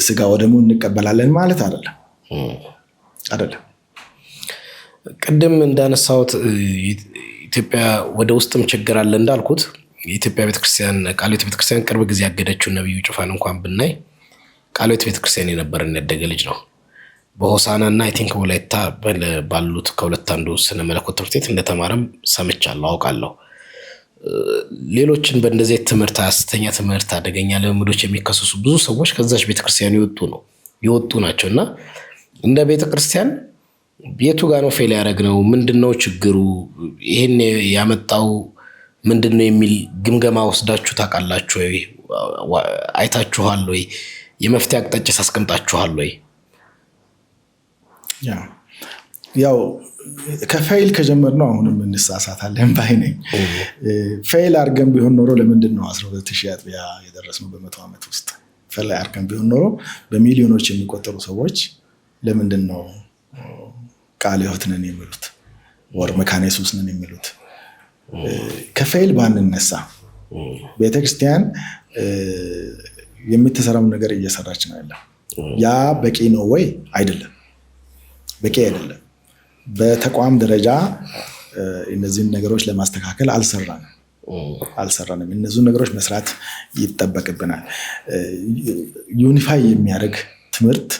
ስጋ ወደሙ እንቀበላለን ማለት አይደለም። ቅድም እንዳነሳሁት ኢትዮጵያ ወደ ውስጥም ችግር አለ እንዳልኩት የኢትዮጵያ ቤተክርስቲያን ቃለ ሕይወት ቤተክርስቲያን ቅርብ ጊዜ ያገደችው ነብዩ ጩፋን እንኳን ብናይ ቃለ ሕይወት ቤተክርስቲያን የነበረን ያደገ ልጅ ነው። በሆሳና እና አይ ቲንክ ወላይታ ባሉት ከሁለት አንዱ ስነ መለኮት ትምህርት ቤት እንደተማረም ሰምቻለሁ፣ አውቃለሁ። ሌሎችን በእንደዚህ ትምህርት ሐሰተኛ ትምህርት፣ አደገኛ ልምምዶች የሚከሰሱ ብዙ ሰዎች ከዛች ቤተክርስቲያን የወጡ ናቸው እና እንደ ቤተክርስቲያን የቱ ጋር ነው ፌል ያደረግነው? ምንድነው ችግሩ? ይሄን ያመጣው ምንድነው የሚል ግምገማ ወስዳችሁ ታውቃላችሁ ወይ? አይታችኋል ወይ? የመፍትሄ አቅጣጫ አስቀምጣችኋል ወይ? ያው ከፋይል ከጀመርነው አሁንም እንሳሳታለን ባይ ነኝ። ፋይል አድርገን ቢሆን ኖሮ ለምንድን ነው 12000 አጥቢያ የደረስነው በ100 ዓመት ውስጥ? ፋይል አድርገን ቢሆን ኖሮ በሚሊዮኖች የሚቆጠሩ ሰዎች ለምንድን ነው ቃለ ሕይወት ነን የሚሉት ወር መካነ ኢየሱስ ነን የሚሉት? ከፋይል ባንነሳ ቤተክርስቲያን የምትሰራው ነገር እየሰራች ነው ያለው። ያ በቂ ነው ወይ? አይደለም፣ በቂ አይደለም። በተቋም ደረጃ እነዚህን ነገሮች ለማስተካከል አልሰራንም። እነዚህን ነገሮች መስራት ይጠበቅብናል። ዩኒፋይ የሚያደርግ ትምህርት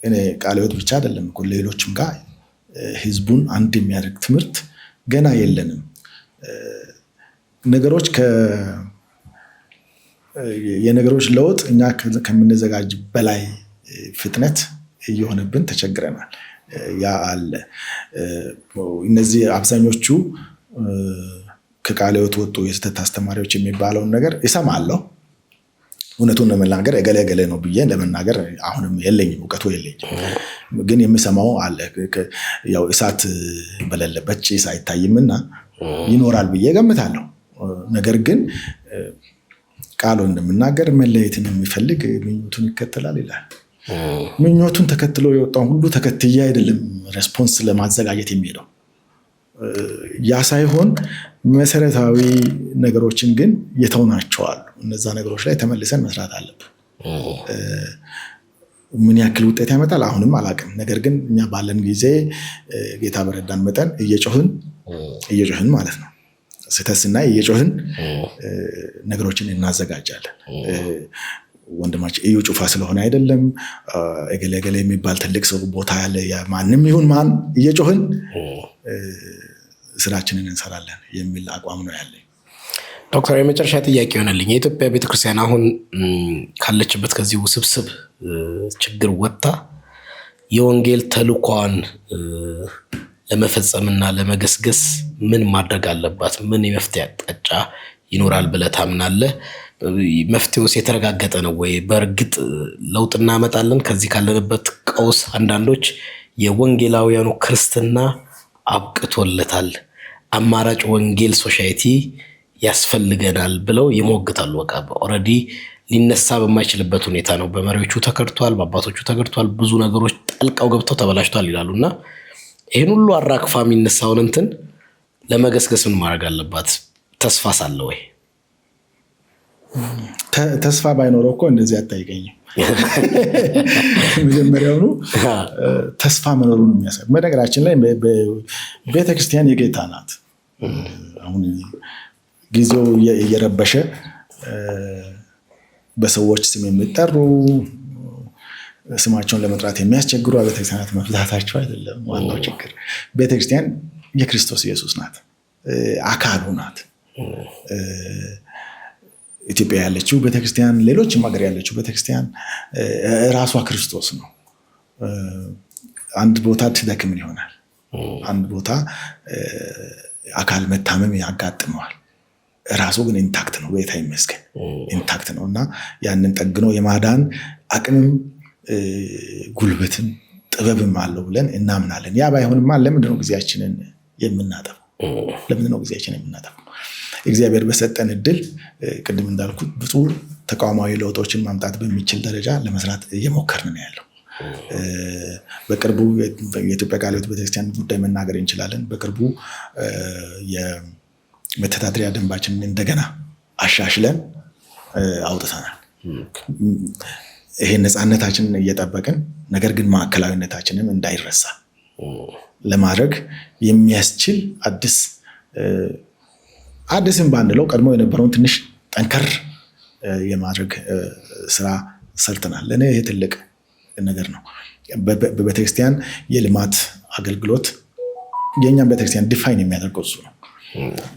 እኔ ቃለ ሕይወት ብቻ አይደለም እኮ ሌሎችም ጋር ህዝቡን አንድ የሚያደርግ ትምህርት ገና የለንም። ነገሮች የነገሮች ለውጥ እኛ ከምንዘጋጅ በላይ ፍጥነት እየሆነብን ተቸግረናል። ያ አለ። እነዚህ አብዛኞቹ ከቃለ ሕይወት ወጡ የስህተት አስተማሪዎች የሚባለውን ነገር እሰማለሁ። እውነቱን ለመናገር እገሌ ነው ብዬ ለመናገር አሁንም የለኝም፣ እውቀቱ የለኝም። ግን የሚሰማው አለ። ያው እሳት በሌለበት ጭስ አይታይምና ይኖራል ብዬ ገምታለሁ። ነገር ግን ቃሉ እንደምናገር መለየትን የሚፈልግ ምኞቱን ይከተላል ይላል። ምኞቱን ተከትሎ የወጣውን ሁሉ ተከትዬ አይደለም ሬስፖንስ ለማዘጋጀት የሚሄደው። ያ ሳይሆን መሰረታዊ ነገሮችን ግን የተውናቸዋል። እነዛ ነገሮች ላይ ተመልሰን መስራት አለብን። ምን ያክል ውጤት ያመጣል አሁንም አላውቅም። ነገር ግን እኛ ባለን ጊዜ ጌታ በረዳን መጠን እየጮህን ማለት ነው ስህተት ስናይ እየጮህን ነገሮችን እናዘጋጃለን። ወንድማችን እዩ ጩፋ ስለሆነ አይደለም እገሌ የሚባል ትልቅ ሰው ቦታ ያለ ማንም ይሁን ማን እየጮህን ስራችንን እንሰራለን የሚል አቋም ነው ያለኝ። ዶክተር የመጨረሻ ጥያቄ ይሆነልኝ። የኢትዮጵያ ቤተክርስቲያን አሁን ካለችበት ከዚህ ውስብስብ ችግር ወጥታ የወንጌል ተልኳን ለመፈጸምና ለመገስገስ ምን ማድረግ አለባት? ምን የመፍትሄ አቅጣጫ ይኖራል ብለህ ታምናለህ? መፍትሄውስ የተረጋገጠ ነው ወይ? በእርግጥ ለውጥ እናመጣለን ከዚህ ካለንበት ቀውስ? አንዳንዶች የወንጌላውያኑ ክርስትና አብቅቶለታል፣ አማራጭ ወንጌል ሶሳይቲ ያስፈልገናል ብለው ይሞግታሉ። በቃ ኦልሬዲ ሊነሳ በማይችልበት ሁኔታ ነው። በመሪዎቹ ተከድቷል፣ በአባቶቹ ተከድቷል፣ ብዙ ነገሮች ጠልቀው ገብተው ተበላሽቷል ይላሉና ይህን ሁሉ አራግፋ የሚነሳውን እንትን ለመገስገስ ምን ማድረግ አለባት? ተስፋ ሳለ ወይ? ተስፋ ባይኖረው እኮ እንደዚህ አታይቀኝም። መጀመሪያውኑ ተስፋ መኖሩን የሚያሳይ በነገራችን ላይ ቤተክርስቲያን የጌታ ናት። አሁን ጊዜው እየረበሸ በሰዎች ስም የሚጠሩ ስማቸውን ለመጥራት የሚያስቸግሩ ቤተክርስቲያናት መብዛታቸው አይደለም ዋናው ችግር። ቤተክርስቲያን የክርስቶስ ኢየሱስ ናት፣ አካሉ ናት። ኢትዮጵያ ያለችው ቤተክርስቲያን፣ ሌሎችም ሀገር ያለችው ቤተክርስቲያን ራሷ ክርስቶስ ነው። አንድ ቦታ ትደክም ይሆናል፣ አንድ ቦታ አካል መታመም ያጋጥመዋል። ራሱ ግን ኢንታክት ነው። ጌታ ይመስገን ኢንታክት ነው እና ያንን ጠግኖ የማዳን አቅምም ጉልበትም ጥበብም አለው ብለን እናምናለን። ያ ባይሆንማ ለምንድነው ጊዜያችንን የምናጠፋው? እግዚአብሔር በሰጠን እድል ቅድም እንዳልኩት ብዙ ተቋማዊ ለውጦችን ማምጣት በሚችል ደረጃ ለመስራት እየሞከርን ነው ያለው። በቅርቡ የኢትዮጵያ ቃለ ሕይወት ቤተክርስቲያን ጉዳይ መናገር እንችላለን። በቅርቡ የመተዳደሪያ ደንባችንን እንደገና አሻሽለን አውጥተናል። ይሄን ነፃነታችንን እየጠበቅን ነገር ግን ማዕከላዊነታችንን እንዳይረሳ ለማድረግ የሚያስችል አዲስም ባንለው ቀድሞ የነበረውን ትንሽ ጠንከር የማድረግ ስራ ሰርተናል። ለእኔ ይሄ ትልቅ ነገር ነው። በቤተክርስቲያን የልማት አገልግሎት የእኛም ቤተክርስቲያን ዲፋይን የሚያደርገው እሱ ነው።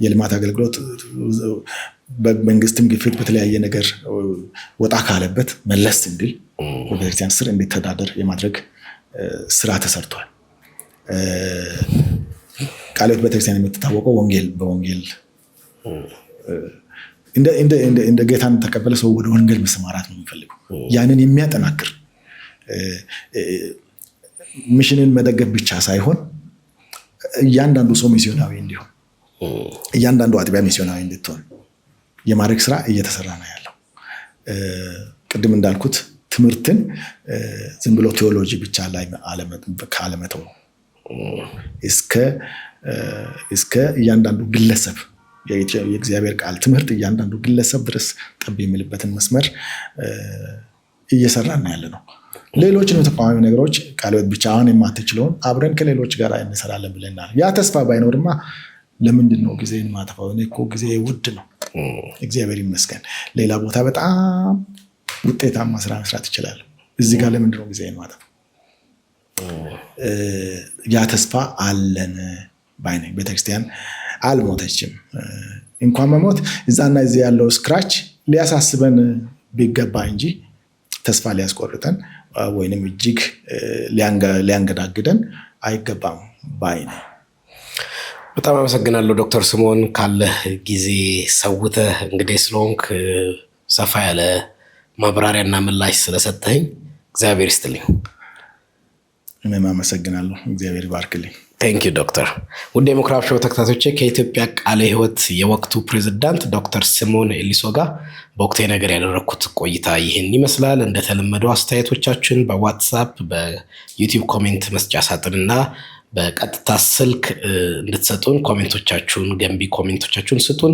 የልማት አገልግሎት በመንግስትም ግፊት በተለያየ ነገር ወጣ ካለበት መለስ እንዲል በቤተክርስቲያን ስር እንዲተዳደር የማድረግ ስራ ተሰርቷል። ቃለ ሕይወት ቤተክርስቲያን የምትታወቀው በወንጌል እንደ ጌታን ተቀበለ ሰው ወደ ወንጌል መሰማራት ነው የሚፈልገው። ያንን የሚያጠናክር ሚሽንን መደገፍ ብቻ ሳይሆን እያንዳንዱ ሰው ሚስዮናዊ እንዲሆን፣ እያንዳንዱ አጥቢያ ሚስዮናዊ እንድትሆን የማድረግ ስራ እየተሰራ ነው ያለው። ቅድም እንዳልኩት ትምህርትን ዝም ብሎ ቴዎሎጂ ብቻ ላይ ካለመተው እስከ እያንዳንዱ ግለሰብ የእግዚአብሔር ቃል ትምህርት እያንዳንዱ ግለሰብ ድረስ ጠብ የሚልበትን መስመር እየሰራን ያለ ነው። ሌሎችን ተቋማዊ ነገሮች ቃለ ሕይወት ብቻውን የማትችለውን አብረን ከሌሎች ጋር እንሰራለን ብለናል። ያ ተስፋ ባይኖርማ ለምንድን ነው ጊዜን ማጠፋው? እኔ እኮ ጊዜ ውድ ነው፣ እግዚአብሔር ይመስገን። ሌላ ቦታ በጣም ውጤታማ ስራ መስራት ይችላል። እዚህ ጋር ለምንድን ነው ጊዜን ማጠፋው? ያ ተስፋ አለን ባይ ነኝ። ቤተክርስቲያን አልሞተችም። እንኳን መሞት እዛና እዚህ ያለው ስክራች ሊያሳስበን ቢገባ እንጂ ተስፋ ሊያስቆርጠን ወይንም እጅግ ሊያንገዳግደን አይገባም ባይ ነኝ። በጣም አመሰግናለሁ ዶክተር ስምዖን ካለህ ጊዜ ሰውተህ እንግዲህ ስለሆንክ ሰፋ ያለ ማብራሪያና ምላሽ ስለሰጠኝ እግዚአብሔር ይስጥልኝ። እኔም አመሰግናለሁ። እግዚአብሔር ይባርክልኝ። ቴንክ ዩ ዶክተር። ውድ የምኩራብ ሾው ተከታታዮቼ ከኢትዮጵያ ቃለ ሕይወት የወቅቱ ፕሬዝዳንት ዶክተር ስምዖን ኤሊሶ ጋር በወቅታዊ ነገር ያደረግኩት ቆይታ ይህን ይመስላል። እንደተለመደው አስተያየቶቻችን በዋትሳፕ በዩቲዩብ ኮሜንት መስጫ ሳጥንና በቀጥታ ስልክ እንድትሰጡን ኮሜንቶቻችሁን ገንቢ ኮሜንቶቻችሁን ስጡን።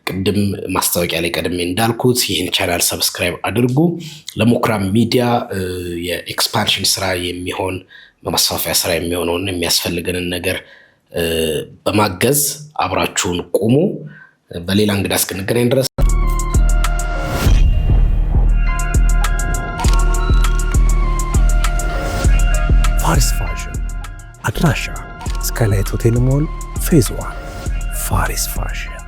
ቅድም ማስታወቂያ ላይ ቀድሜ እንዳልኩት ይህን ቻናል ሰብስክራይብ አድርጉ። ለምኩራብ ሚዲያ የኤክስፓንሽን ስራ የሚሆን በማስፋፊያ ስራ የሚሆነውን የሚያስፈልገንን ነገር በማገዝ አብራችሁን ቁሙ። በሌላ እንግዳ እስክንገናኝ ድረስ ፋሪስ ፋሽን አድራሻ ስካይላይት ሆቴል ሞል ፌዝ 1 ፋሪስ ፋሽን